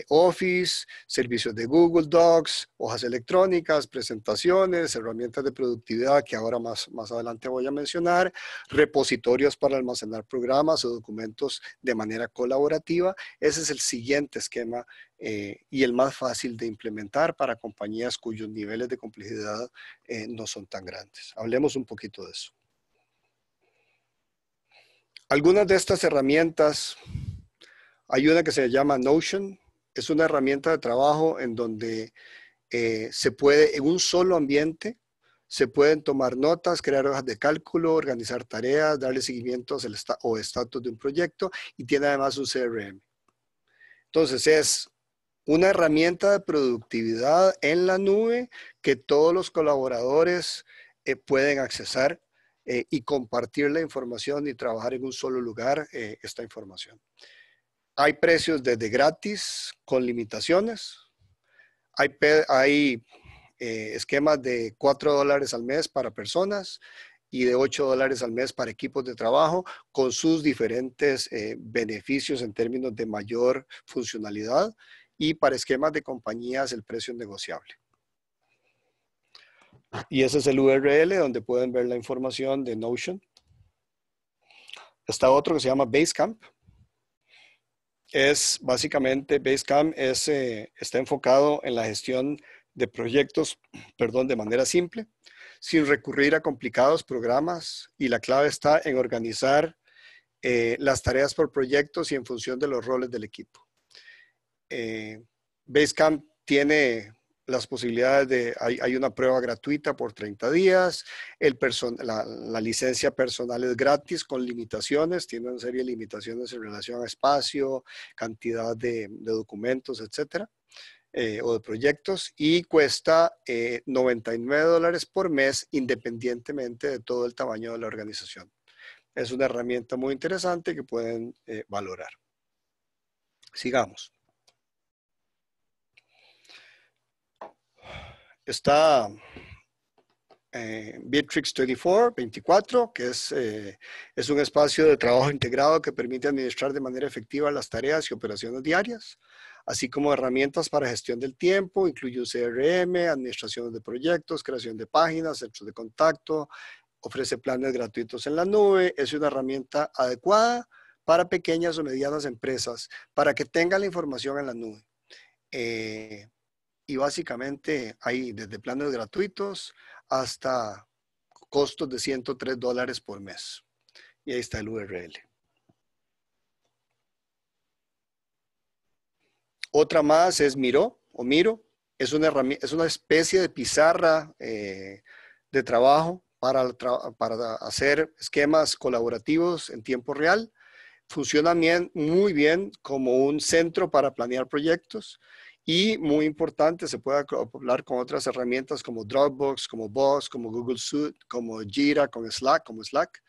Office, servicios de Google Docs, hojas electrónicas, presentaciones, herramientas de productividad que ahora más adelante voy a mencionar, repositorios para almacenar programas o documentos de manera colaborativa. Ese es el siguiente esquema y el más fácil de implementar para compañías cuyos niveles de complejidad no son tan grandes. Hablemos un poquito de eso. Algunas de estas herramientas, hay una que se llama Notion, es una herramienta de trabajo en donde se puede, en un solo ambiente, se pueden tomar notas, crear hojas de cálculo, organizar tareas, darle seguimiento o estatus de un proyecto y tiene además un CRM. Entonces es una herramienta de productividad en la nube que todos los colaboradores pueden accesar y compartir la información y trabajar en un solo lugar esta información. Hay precios desde gratis con limitaciones. Hay esquemas de $4 al mes para personas y de $8 al mes para equipos de trabajo con sus diferentes beneficios en términos de mayor funcionalidad y para esquemas de compañías el precio es negociable. Y ese es el URL donde pueden ver la información de Notion. Está otro que se llama Basecamp. Básicamente Basecamp está enfocado en la gestión de proyectos, de manera simple, sin recurrir a complicados programas y la clave está en organizar las tareas por proyectos y en función de los roles del equipo. Basecamp tiene las posibilidades hay una prueba gratuita por 30 días, la licencia personal es gratis con limitaciones, tiene una serie de limitaciones en relación a espacio, cantidad de documentos, etcétera, o de proyectos, y cuesta $99 por mes independientemente de todo el tamaño de la organización. Es una herramienta muy interesante que pueden valorar. Sigamos. Está Bitrix 24, que es un espacio de trabajo integrado que permite administrar de manera efectiva las tareas y operaciones diarias, así como herramientas para gestión del tiempo, incluye un CRM, administración de proyectos, creación de páginas, centros de contacto, ofrece planes gratuitos en la nube, es una herramienta adecuada para pequeñas o medianas empresas, para que tengan la información en la nube. Y básicamente hay desde planes gratuitos hasta costos de $103 por mes. Y ahí está el URL. Otra más es Miro. Es una especie de pizarra de trabajo para hacer esquemas colaborativos en tiempo real. funciona muy bien como un centro para planear proyectos y muy importante, se puede acoplar con otras herramientas como Dropbox, como Box, como Google Suite, como Jira, como Slack.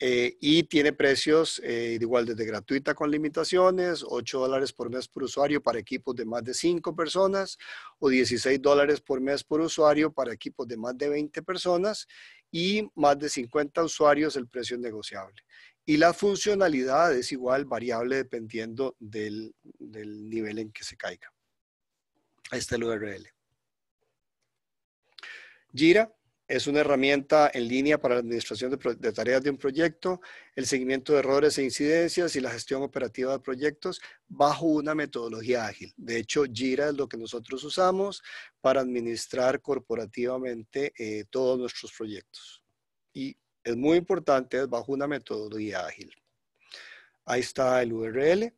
Y tiene precios igual desde gratuita con limitaciones, $8 por mes por usuario para equipos de más de 5 personas o $16 por mes por usuario para equipos de más de 20 personas y más de 50 usuarios el precio es negociable. Y la funcionalidad es igual variable dependiendo del nivel en que se caiga. Ahí está el URL. Jira es una herramienta en línea para la administración de tareas de un proyecto, el seguimiento de errores e incidencias y la gestión operativa de proyectos bajo una metodología ágil. De hecho, Jira es lo que nosotros usamos para administrar corporativamente todos nuestros proyectos. Y es muy importante, es bajo una metodología ágil. Ahí está el URL.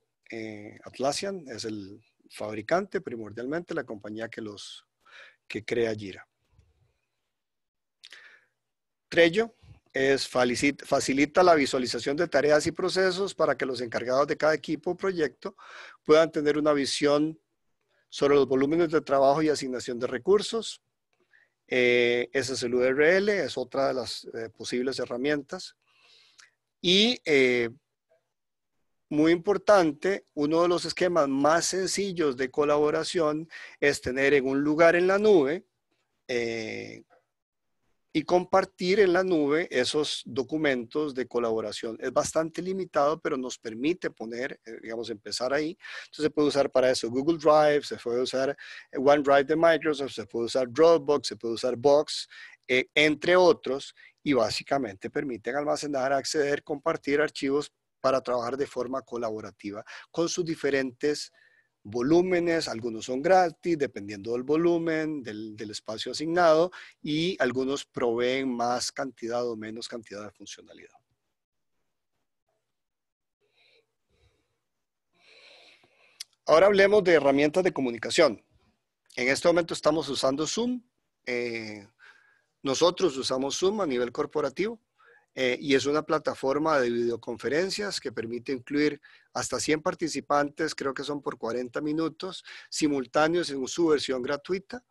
Atlassian es el fabricante primordialmente, la compañía que crea Jira. Trello facilita la visualización de tareas y procesos para que los encargados de cada equipo o proyecto puedan tener una visión sobre los volúmenes de trabajo y asignación de recursos. Ese es el URL, es otra de las posibles herramientas. Y muy importante, uno de los esquemas más sencillos de colaboración es tener en un lugar en la nube y compartir en la nube esos documentos de colaboración. Es bastante limitado, pero nos permite poner, digamos, empezar ahí. Entonces se puede usar para eso Google Drive, se puede usar OneDrive de Microsoft, se puede usar Dropbox, se puede usar Box, entre otros, y básicamente permiten almacenar, acceder, compartir archivos para trabajar de forma colaborativa con sus diferentes volúmenes, algunos son gratis dependiendo del volumen, del espacio asignado y algunos proveen más cantidad o menos cantidad de funcionalidad. Ahora hablemos de herramientas de comunicación. En este momento estamos usando Zoom. Nosotros usamos Zoom a nivel corporativo. Y es una plataforma de videoconferencias que permite incluir hasta 100 participantes, creo que son por 40 minutos, simultáneos en su versión gratuita.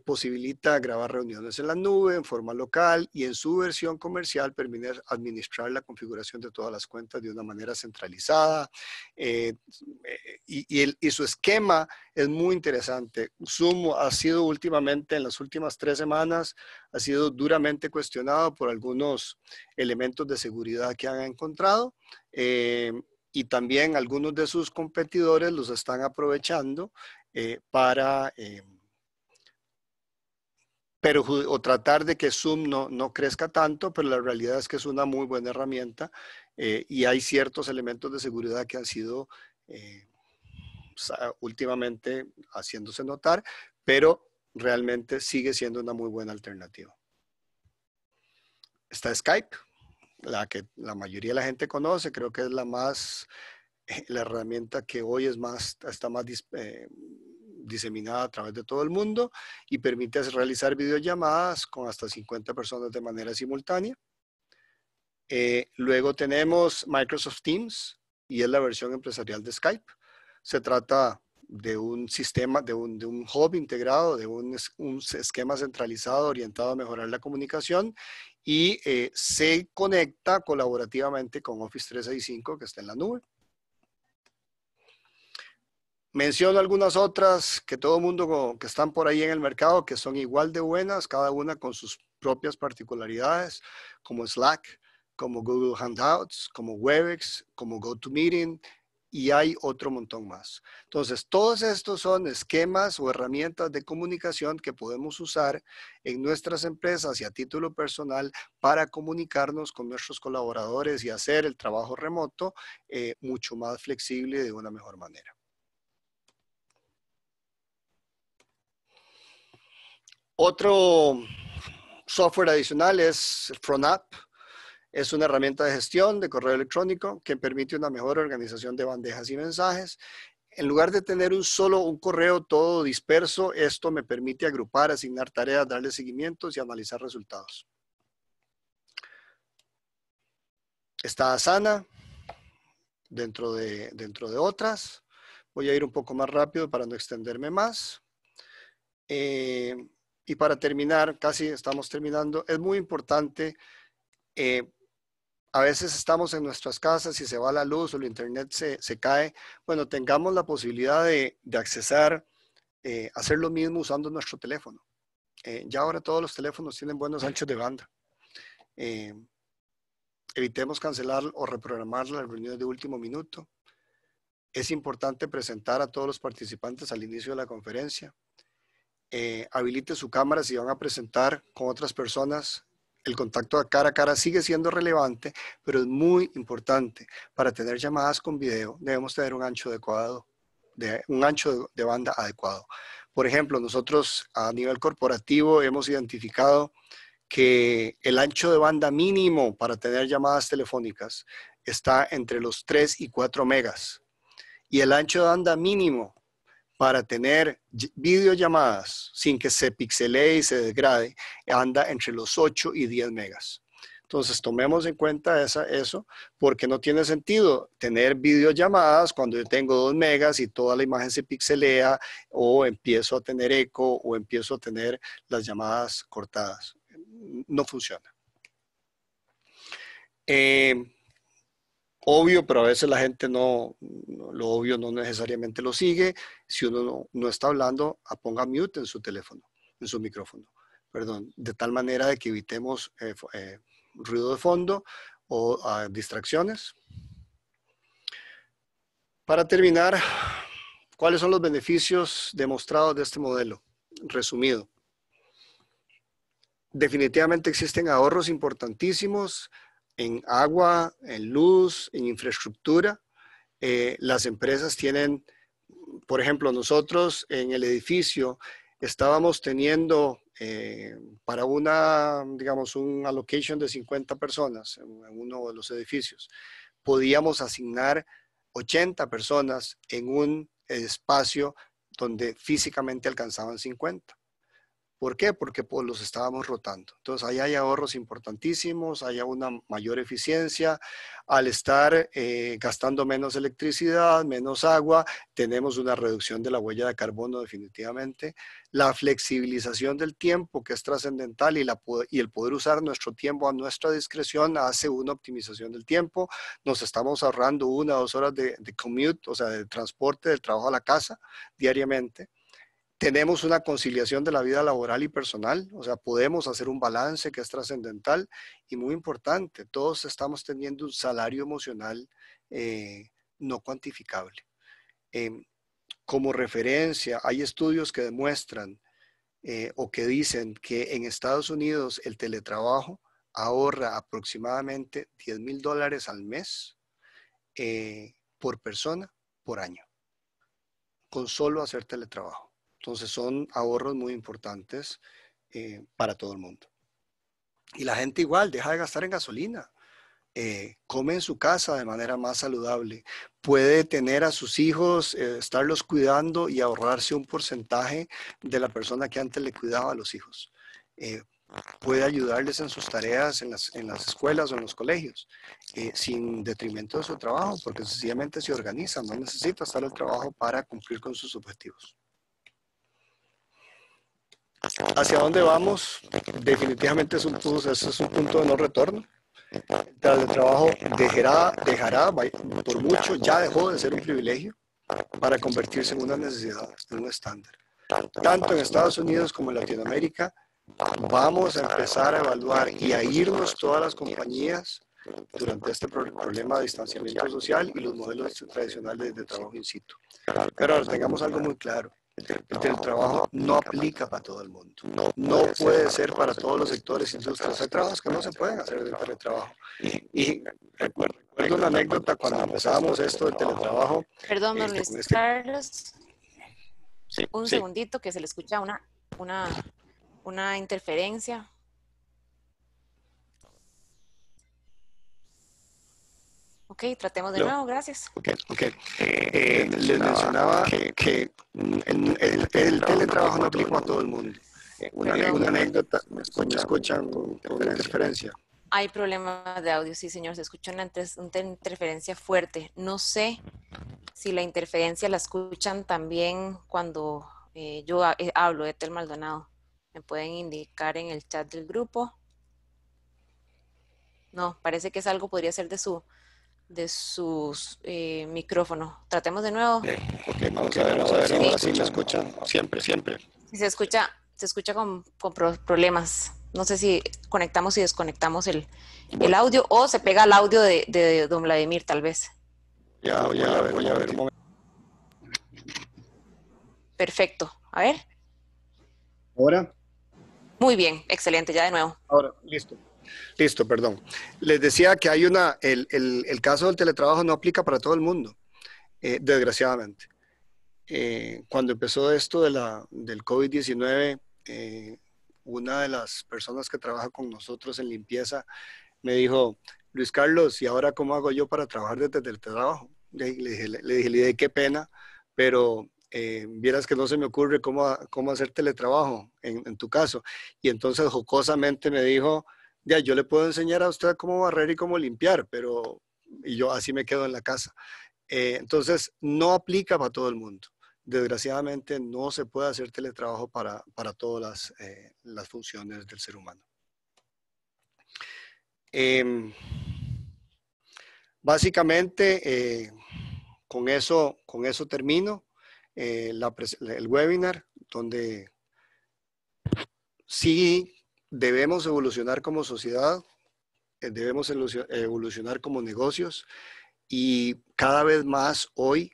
Posibilita grabar reuniones en la nube, en forma local y en su versión comercial permite administrar la configuración de todas las cuentas de una manera centralizada. Y su esquema es muy interesante. Zoom ha sido últimamente, en las últimas 3 semanas, ha sido duramente cuestionado por algunos elementos de seguridad que han encontrado. Y también algunos de sus competidores los están aprovechando para o tratar de que Zoom no crezca tanto, pero la realidad es que es una muy buena herramienta y hay ciertos elementos de seguridad que han sido últimamente haciéndose notar, pero realmente sigue siendo una muy buena alternativa. Está Skype, la que la mayoría de la gente conoce, creo que es la herramienta que hoy está más diseminada a través de todo el mundo y permite realizar videollamadas con hasta 50 personas de manera simultánea. Luego tenemos Microsoft Teams y es la versión empresarial de Skype. Se trata de un sistema, de un hub integrado, de un esquema centralizado orientado a mejorar la comunicación y se conecta colaborativamente con Office 365 que está en la nube. Menciono algunas otras que todo el mundo que están por ahí en el mercado que son igual de buenas, cada una con sus propias particularidades, como Slack, como Google Hangouts, como Webex, como GoToMeeting y hay otro montón más. Entonces, todos estos son esquemas o herramientas de comunicación que podemos usar en nuestras empresas y a título personal para comunicarnos con nuestros colaboradores y hacer el trabajo remoto mucho más flexible y de una mejor manera. Otro software adicional es FrontApp. Es una herramienta de gestión de correo electrónico que permite una mejor organización de bandejas y mensajes. En lugar de tener un correo todo disperso, esto me permite agrupar, asignar tareas, darle seguimientos y analizar resultados. Está Asana. dentro de otras. Voy a ir un poco más rápido para no extenderme más. Y para terminar, casi estamos terminando, es muy importante, a veces estamos en nuestras casas y se va la luz o el internet se cae. Bueno, tengamos la posibilidad de accesar, hacer lo mismo usando nuestro teléfono. Ya ahora todos los teléfonos tienen buenos anchos de banda. Evitemos cancelar o reprogramar las reuniones de último minuto. Es importante presentar a todos los participantes al inicio de la conferencia. Habilite su cámara si van a presentar con otras personas. El contacto de cara a cara sigue siendo relevante, pero es muy importante. Para tener llamadas con video debemos tener un ancho adecuado, un ancho de banda adecuado. Por ejemplo, nosotros a nivel corporativo hemos identificado que el ancho de banda mínimo para tener llamadas telefónicas está entre los 3 y 4 megas. Y el ancho de banda mínimo para tener videollamadas sin que se pixelee y se degrade anda entre los 8 y 10 megas. Entonces, tomemos en cuenta eso, porque no tiene sentido tener videollamadas cuando yo tengo 2 megas y toda la imagen se pixelea, o empiezo a tener eco, o empiezo a tener las llamadas cortadas. No funciona. Obvio, pero a veces la gente lo obvio no necesariamente lo sigue. Si uno no está hablando, ponga mute en su teléfono, en su micrófono, perdón, de tal manera de que evitemos ruido de fondo o distracciones. Para terminar, ¿cuáles son los beneficios demostrados de este modelo? Resumido. Definitivamente existen ahorros importantísimos en agua, en luz, en infraestructura. Las empresas tienen, por ejemplo, nosotros en el edificio estábamos teniendo para digamos, un allocation de 50 personas en uno de los edificios. Podíamos asignar 80 personas en un espacio donde físicamente alcanzaban 50. ¿Por qué? Porque pues, los estábamos rotando. Entonces, ahí hay ahorros importantísimos, hay una mayor eficiencia. Al estar gastando menos electricidad, menos agua, tenemos una reducción de la huella de carbono definitivamente. La flexibilización del tiempo, que es trascendental, y el poder usar nuestro tiempo a nuestra discreción hace una optimización del tiempo. Nos estamos ahorrando 1 o 2 horas de commute, o sea, de transporte del trabajo a la casa diariamente. Tenemos una conciliación de la vida laboral y personal, o sea, podemos hacer un balance que es trascendental y muy importante. Todos estamos teniendo un salario emocional no cuantificable. Como referencia, hay estudios que demuestran o que dicen que en Estados Unidos el teletrabajo ahorra aproximadamente $10,000 al mes por persona por año, con solo hacer teletrabajo. Entonces son ahorros muy importantes para todo el mundo. Y la gente igual deja de gastar en gasolina. Come en su casa de manera más saludable. Puede tener a sus hijos, estarlos cuidando y ahorrarse un porcentaje de la persona que antes le cuidaba a los hijos. Puede ayudarles en sus tareas en las escuelas o en los colegios, sin detrimento de su trabajo, porque sencillamente se organiza, no necesita estar el trabajo para cumplir con sus objetivos. ¿Hacia dónde vamos? Definitivamente ese es un punto de no retorno. El teletrabajo dejará, por mucho, ya dejó de ser un privilegio para convertirse en una necesidad, en un estándar. Tanto en Estados Unidos como en Latinoamérica, vamos a empezar a evaluar y a irnos todas las compañías durante este problema de distanciamiento social y los modelos tradicionales de trabajo in situ. Pero ahora tengamos algo muy claro. El teletrabajo no aplica para todo el mundo. No puede ser para todos los sectores e industrias. Hay trabajos que no se pueden hacer de teletrabajo. Y recuerdo una anécdota cuando empezábamos esto del teletrabajo. Perdón, don Luis Carlos. Un segundito que se le escucha una interferencia. Ok, tratemos de nuevo, gracias. Les mencionaba que el teletrabajo no aplica a todo el mundo. Una anécdota, me escuchan con interferencia. Hay problemas de audio, sí, señor. Se escucha una interferencia fuerte. No sé si la interferencia la escuchan también cuando yo hablo de Tel Maldonado. Me pueden indicar en el chat del grupo. No, parece que es algo, podría ser de sus micrófono. Tratemos de nuevo. Ok, vamos a ver ahora sí me escuchan. Siempre, siempre. Sí, se escucha con problemas. No sé si conectamos y desconectamos el audio o se pega al audio de don Vladimir, tal vez. Ya, voy a ver un momento. Perfecto. A ver. Ahora. Muy bien, excelente, ya de nuevo. Ahora, listo. Listo, perdón. Les decía que hay el caso del teletrabajo no aplica para todo el mundo, desgraciadamente. Cuando empezó esto del COVID-19, una de las personas que trabaja con nosotros en limpieza me dijo, Luis Carlos, ¿y ahora cómo hago yo para trabajar desde el trabajo? Le dije, qué pena, pero vieras que no se me ocurre cómo hacer teletrabajo en tu caso. Y entonces jocosamente me dijo, ya, yo le puedo enseñar a usted cómo barrer y cómo limpiar, pero y yo así me quedo en la casa. Entonces, no aplica para todo el mundo. Desgraciadamente, no se puede hacer teletrabajo para todas las funciones del ser humano. Básicamente, con eso termino el webinar, donde sí debemos evolucionar como sociedad, debemos evolucionar como negocios y cada vez más hoy,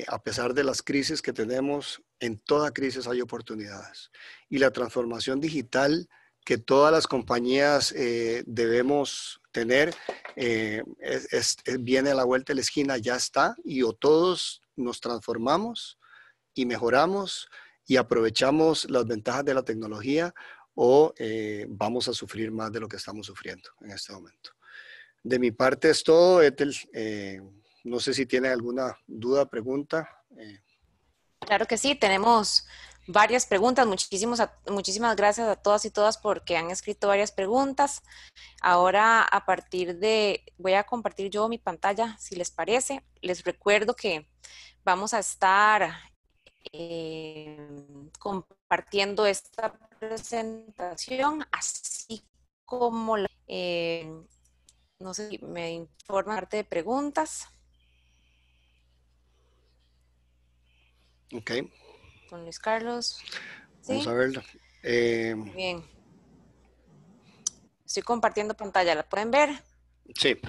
a pesar de las crisis que tenemos, en toda crisis hay oportunidades. Y la transformación digital que todas las compañías debemos tener viene a la vuelta de la esquina, ya está, y o todos nos transformamos y mejoramos y aprovechamos las ventajas de la tecnología o vamos a sufrir más de lo que estamos sufriendo en este momento. De mi parte es todo, Ethel. No sé si tiene alguna duda, pregunta. Claro que sí, tenemos varias preguntas. Muchísimas gracias a todas y todas porque han escrito varias preguntas. Ahora, voy a compartir yo mi pantalla, si les parece. Les recuerdo que vamos a estar compartiendo esta presentación, así como no sé si me informa parte de preguntas. Ok. Con Luis Carlos. Vamos ¿Sí? a verlo. Bien. Estoy compartiendo pantalla, ¿la pueden ver? Sí.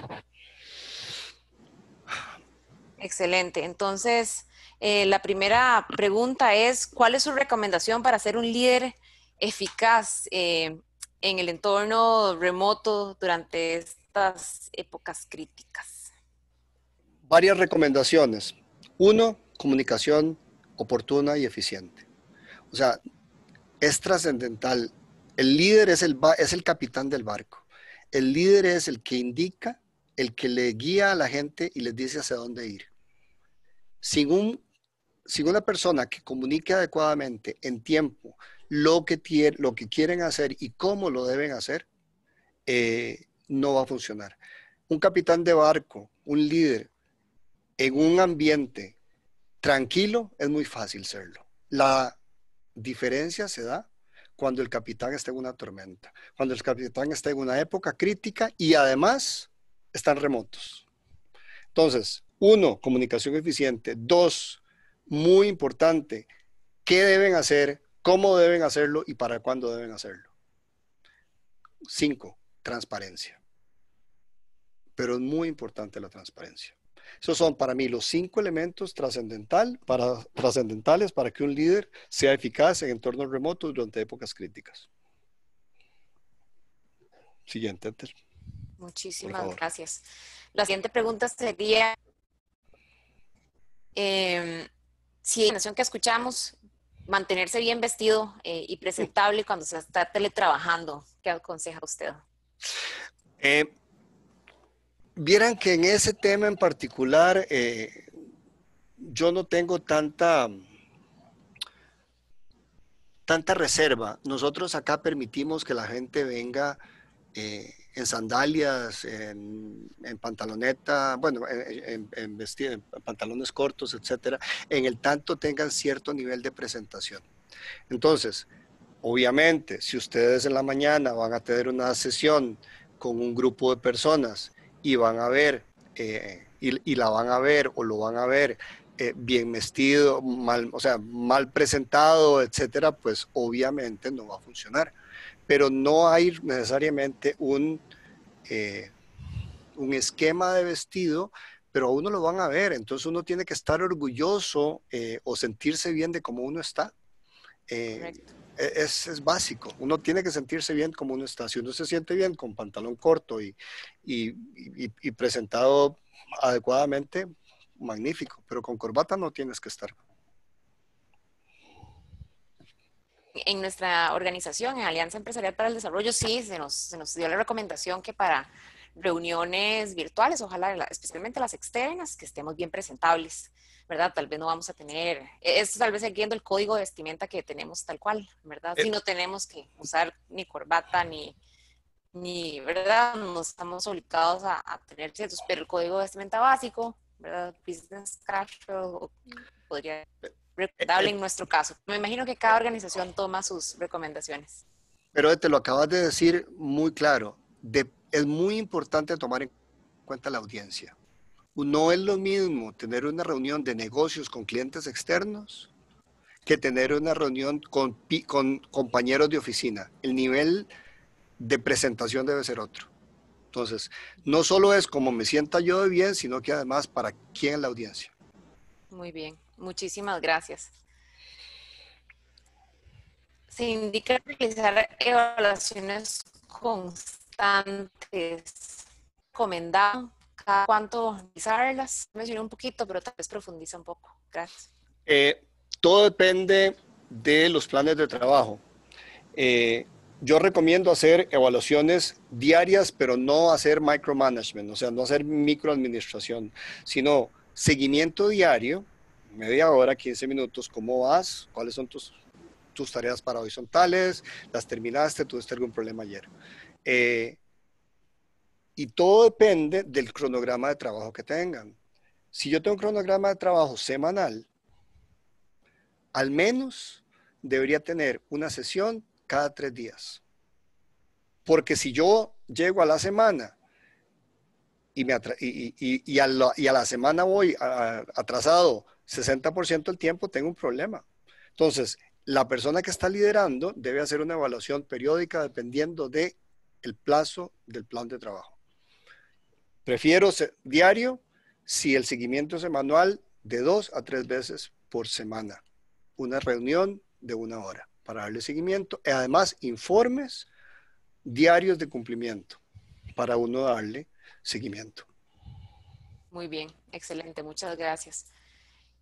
Excelente. Entonces, la primera pregunta es, ¿cuál es su recomendación para ser un líder eficaz en el entorno remoto durante estas épocas críticas? Varias recomendaciones. Uno, comunicación oportuna y eficiente. O sea, es trascendental. El líder es el capitán del barco. El líder es el que indica, el que le guía a la gente y les dice hacia dónde ir. Sin una persona que comunique adecuadamente en tiempo lo que quieren hacer y cómo lo deben hacer, no va a funcionar. Un capitán de barco, un líder en un ambiente tranquilo, es muy fácil serlo. La diferencia se da cuando el capitán está en una tormenta, cuando el capitán está en una época crítica y además están remotos. Entonces, uno, comunicación eficiente. Dos, muy importante, qué deben hacer, cómo deben hacerlo y para cuándo deben hacerlo. Cinco, transparencia. Pero es muy importante la transparencia. Esos son para mí los 5 elementos trascendentales para que un líder sea eficaz en entornos remotos durante épocas críticas. Siguiente, Ethel, por Muchísimas favor. gracias. La siguiente pregunta sería, si la información que escuchamos, mantenerse bien vestido y presentable cuando se está teletrabajando, ¿qué aconseja usted? Vieran que en ese tema en particular, yo no tengo tanta reserva. Nosotros acá permitimos que la gente venga en sandalias, en pantaloneta, bueno, en pantalones cortos, etcétera, en el tanto tengan cierto nivel de presentación. Entonces, obviamente, si ustedes en la mañana van a tener una sesión con un grupo de personas y van a ver, y la van a ver o lo van a ver bien vestido, mal, o sea, mal presentado, etcétera, pues obviamente no va a funcionar. Pero no hay necesariamente un esquema de vestido, pero a uno lo van a ver, entonces uno tiene que estar orgulloso o sentirse bien de cómo uno está. Eh, Correcto. es básico, uno tiene que sentirse bien como uno está. Si uno se siente bien con pantalón corto y presentado adecuadamente, magnífico, pero con corbata no tienes que estar. En nuestra organización, en Alianza Empresarial para el Desarrollo, sí, se nos dio la recomendación que para reuniones virtuales, ojalá especialmente las externas, que estemos bien presentables, ¿verdad? Tal vez no vamos a tener, esto tal vez siguiendo el código de vestimenta que tenemos tal cual, ¿verdad? Eh, Si no tenemos que usar ni corbata, ¿verdad? No estamos obligados a tener ciertos, pero el código de vestimenta básico, ¿verdad? Business casual, podría recomendable eh, en nuestro caso. Me imagino que cada organización toma sus recomendaciones. pero te lo acabas de decir muy claro, es muy importante tomar en cuenta la audiencia. No es lo mismo tener una reunión de negocios con clientes externos que tener una reunión con compañeros de oficina. El nivel de presentación debe ser otro. Entonces, no solo es como me sienta yo de bien, sino que además para quién es la audiencia. Muy bien, muchísimas gracias. Se indica realizar evaluaciones constantes. Recomendado. ¿Cada cuánto realizarlas? Mencioné un poquito, pero tal vez profundiza un poco. Gracias. Eh, Todo depende de los planes de trabajo. Eh, yo recomiendo hacer evaluaciones diarias, pero no hacer micromanagement, o sea, no hacer microadministración, sino seguimiento diario, media hora, 15 minutos, ¿cómo vas? ¿Cuáles son tus tareas para horizontales? ¿Las terminaste? ¿Tuviste algún problema ayer? Eh, y todo depende del cronograma de trabajo que tengan. Si yo tengo un cronograma de trabajo semanal, al menos debería tener una sesión cada 3 días. Porque si yo llego a la semana y a la semana voy atrasado 60% del tiempo, tengo un problema. Entonces, la persona que está liderando debe hacer una evaluación periódica dependiendo del plazo del plan de trabajo. Prefiero diario si el seguimiento es manual de 2 a 3 veces por semana. Una reunión de 1 hora para darle seguimiento y además informes diarios de cumplimiento para uno darle seguimiento. Muy bien, excelente, muchas gracias.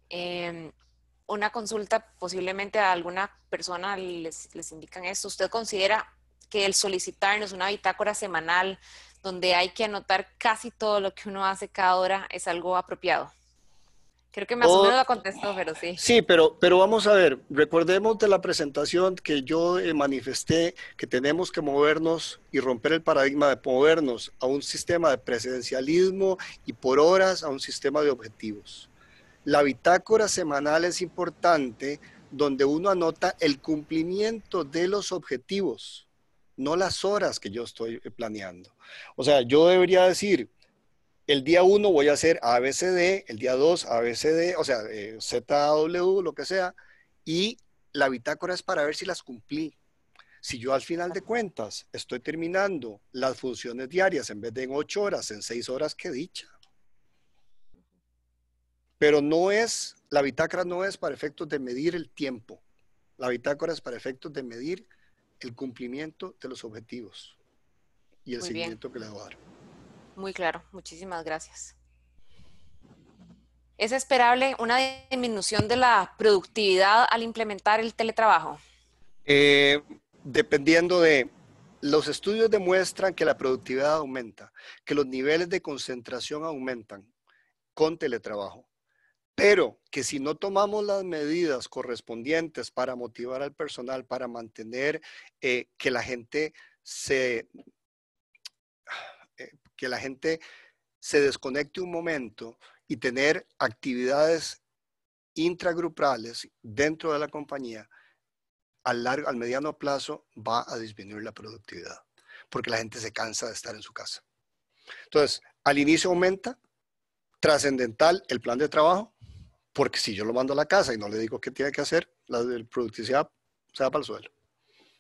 Eh, una consulta, posiblemente a alguna persona les indican esto. ¿Usted considera que el solicitarnos una bitácora semanal donde hay que anotar casi todo lo que uno hace cada hora es algo apropiado? Creo que más o Todo, menos lo contestó, pero sí. sí, pero vamos a ver, recordemos de la presentación que yo manifesté que tenemos que movernos y romper el paradigma de movernos a un sistema de presidencialismo y por horas a un sistema de objetivos. La bitácora semanal es importante donde uno anota el cumplimiento de los objetivos, no las horas que yo estoy planeando. O sea, yo debería decir, el día 1 voy a hacer ABCD, el día 2 ABCD, o sea, ZW, lo que sea, y la bitácora es para ver si las cumplí. Si yo al final de cuentas estoy terminando las funciones diarias en vez de en 8 horas, en 6 horas, qué dicha. Pero no es, la bitácora no es para efectos de medir el tiempo. La bitácora es para efectos de medir el cumplimiento de los objetivos y el Muy bien, seguimiento que le voy a dar. muy claro. Muchísimas gracias. ¿Es esperable una disminución de la productividad al implementar el teletrabajo? Eh, Dependiendo de, los estudios demuestran que la productividad aumenta, que los niveles de concentración aumentan con teletrabajo, pero que si no tomamos las medidas correspondientes para motivar al personal, para mantener que la gente se que la gente se desconecte un momento y tener actividades intragrupales dentro de la compañía, al mediano plazo va a disminuir la productividad, porque la gente se cansa de estar en su casa. Entonces, al inicio aumenta, trascendental el plan de trabajo, porque si yo lo mando a la casa y no le digo qué tiene que hacer, la productividad se va para el suelo.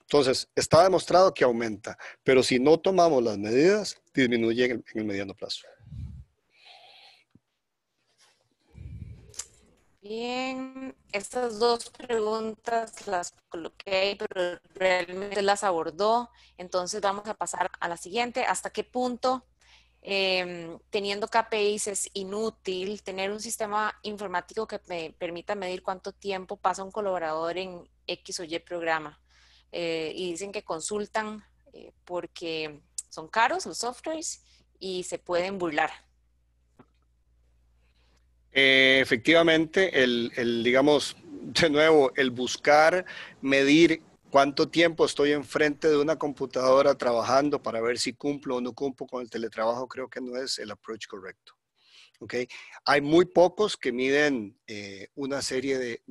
Entonces, está demostrado que aumenta, pero si no tomamos las medidas, disminuye en el mediano plazo. Bien, estas dos preguntas las coloqué ahí, pero realmente las abordó. Entonces vamos a pasar a la siguiente. ¿Hasta qué punto, teniendo KPIs, es inútil tener un sistema informático que me permita medir cuánto tiempo pasa un colaborador en X o Y programa? Y dicen que consultan porque son caros los softwares y se pueden burlar. Efectivamente, digamos, de nuevo, el buscar medir cuánto tiempo estoy enfrente de una computadora trabajando para ver si cumplo o no cumplo con el teletrabajo, creo que no es el approach correcto. ¿Okay? Hay muy pocos que miden una serie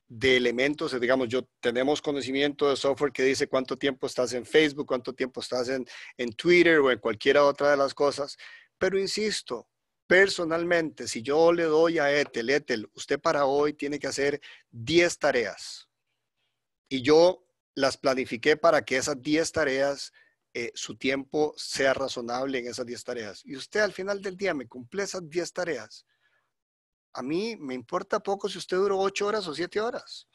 de elementos, digamos, tenemos conocimiento de software que dice cuánto tiempo estás en Facebook, cuánto tiempo estás en Twitter o en cualquiera otra de las cosas, pero insisto, personalmente, si yo le doy a Ethel, usted para hoy tiene que hacer 10 tareas y yo las planifiqué para que esas 10 tareas, su tiempo sea razonable en esas 10 tareas, y usted al final del día me cumple esas 10 tareas, a mí me importa poco si usted duró 8 horas o 7 horas.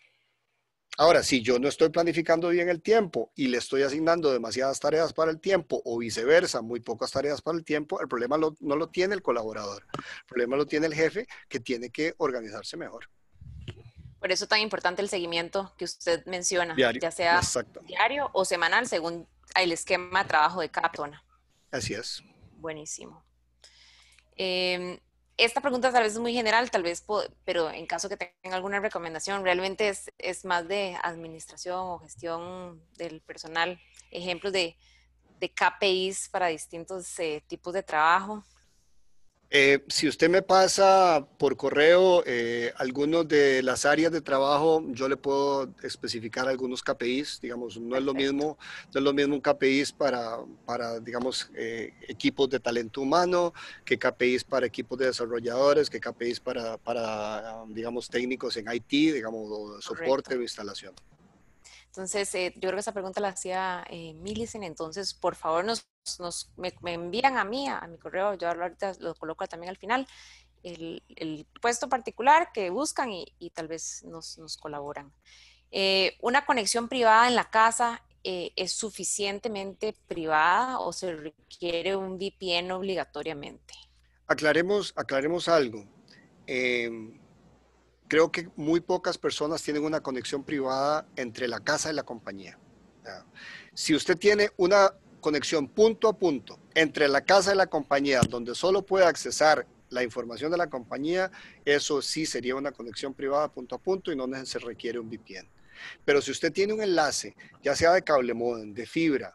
Ahora, si yo no estoy planificando bien el tiempo y le estoy asignando demasiadas tareas para el tiempo o viceversa, muy pocas tareas para el tiempo, el problema no lo tiene el colaborador. El problema lo tiene el jefe, que tiene que organizarse mejor. Por eso tan importante el seguimiento que usted menciona, Diario, ya sea exacto. diario o semanal, según el esquema de trabajo de cada persona. Así es. Buenísimo. Esta pregunta tal vez es muy general, tal vez, pero en caso que tenga alguna recomendación, realmente es más de administración o gestión del personal, ejemplos de KPIs para distintos tipos de trabajo. Si usted me pasa por correo algunos de las áreas de trabajo, yo le puedo especificar algunos KPIs, digamos, Perfecto. no es lo mismo un KPIs digamos, equipos de talento humano, que KPIs para equipos de desarrolladores, que KPIs digamos, técnicos en IT, digamos, o soporte Correcto. o instalación. Entonces, yo creo que esa pregunta la hacía Millicent, entonces por favor me envían a mí, a mi correo, yo ahorita lo coloco también al final, el puesto particular que buscan y tal vez nos colaboran. ¿Una conexión privada en la casa es suficientemente privada o se requiere un VPN obligatoriamente? Aclaremos algo. Creo que muy pocas personas tienen una conexión privada entre la casa y la compañía. Si usted tiene una conexión punto a punto entre la casa y la compañía, donde solo puede accesar la información de la compañía, eso sí sería una conexión privada punto a punto y no se requiere un VPN. Pero si usted tiene un enlace, ya sea de cable modem, de fibra,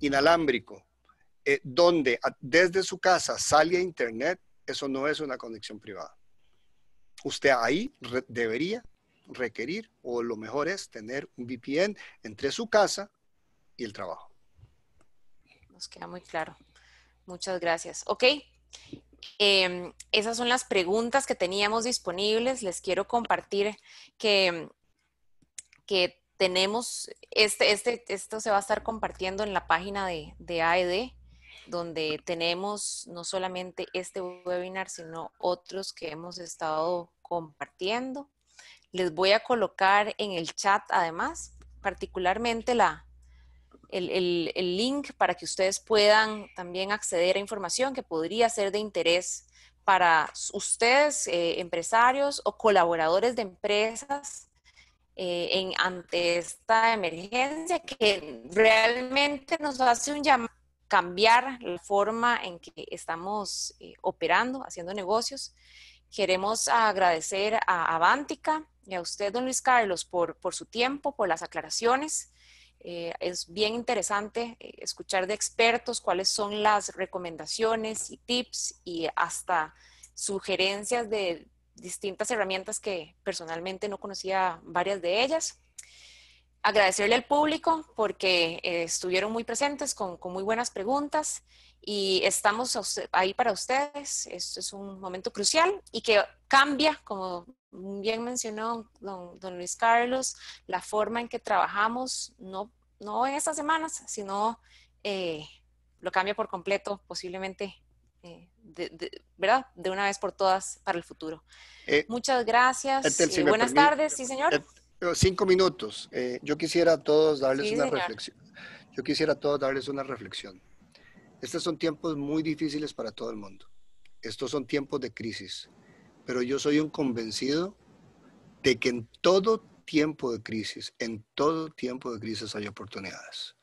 inalámbrico, donde desde su casa sale a internet, eso no es una conexión privada. Usted ahí debería requerir, o lo mejor es tener un VPN entre su casa y el trabajo. Nos queda muy claro. Muchas gracias. Ok. Esas son las preguntas que teníamos disponibles. Les quiero compartir que, que tenemos, esto se va a estar compartiendo en la página de AED, donde tenemos no solamente este webinar, sino otros que hemos estado compartiendo. Les voy a colocar en el chat, además, particularmente el link para que ustedes puedan también acceder a información que podría ser de interés para ustedes, empresarios o colaboradores de empresas ante esta emergencia que realmente nos hace un llamado a cambiar la forma en que estamos operando, haciendo negocios. Queremos agradecer a Avantika y a usted, don Luis Carlos, por su tiempo, por las aclaraciones. Es bien interesante escuchar de expertos cuáles son las recomendaciones y tips y hasta sugerencias de distintas herramientas que personalmente no conocía varias de ellas. Agradecerle al público porque estuvieron muy presentes con muy buenas preguntas y estamos ahí para ustedes. Esto es un momento crucial y que cambia, como bien mencionó don Luis Carlos, la forma en que trabajamos, no en estas semanas, sino lo cambia por completo, posiblemente, ¿verdad? De una vez por todas para el futuro. Eh, Muchas gracias. Etel, si me Buenas permite, tardes, sí, señor. 5 minutos. Yo quisiera a todos darles Sí, una señor. reflexión. Yo quisiera a todos darles una reflexión. Estos son tiempos muy difíciles para todo el mundo. Estos son tiempos de crisis. Pero yo soy un convencido de que en todo tiempo de crisis hay oportunidades.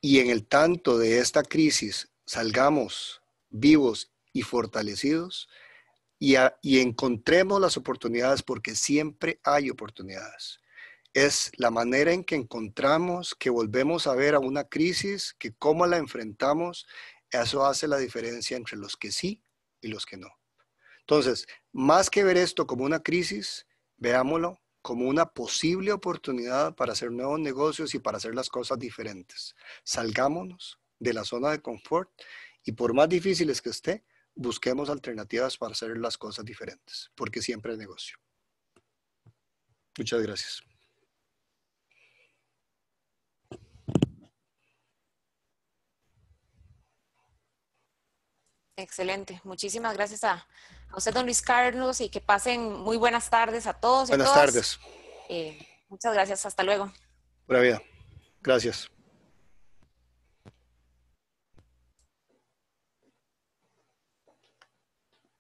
Y en el tanto de esta crisis salgamos vivos y fortalecidos y encontremos las oportunidades porque siempre hay oportunidades. Es la manera en que encontramos, que volvemos a ver a una crisis, que cómo la enfrentamos, eso hace la diferencia entre los que sí y los que no. Entonces, más que ver esto como una crisis, veámoslo como una posible oportunidad para hacer nuevos negocios y para hacer las cosas diferentes. Salgámonos de la zona de confort y por más difíciles que esté, busquemos alternativas para hacer las cosas diferentes, porque siempre es negocio. Muchas gracias. Excelente. Muchísimas gracias a usted, don Luis Carlos, y que pasen muy buenas tardes a todos y a Buenas todas. tardes. Muchas gracias. Hasta luego. Pura vida. Gracias.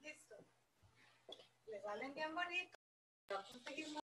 Listo. Le salen bien bonitos.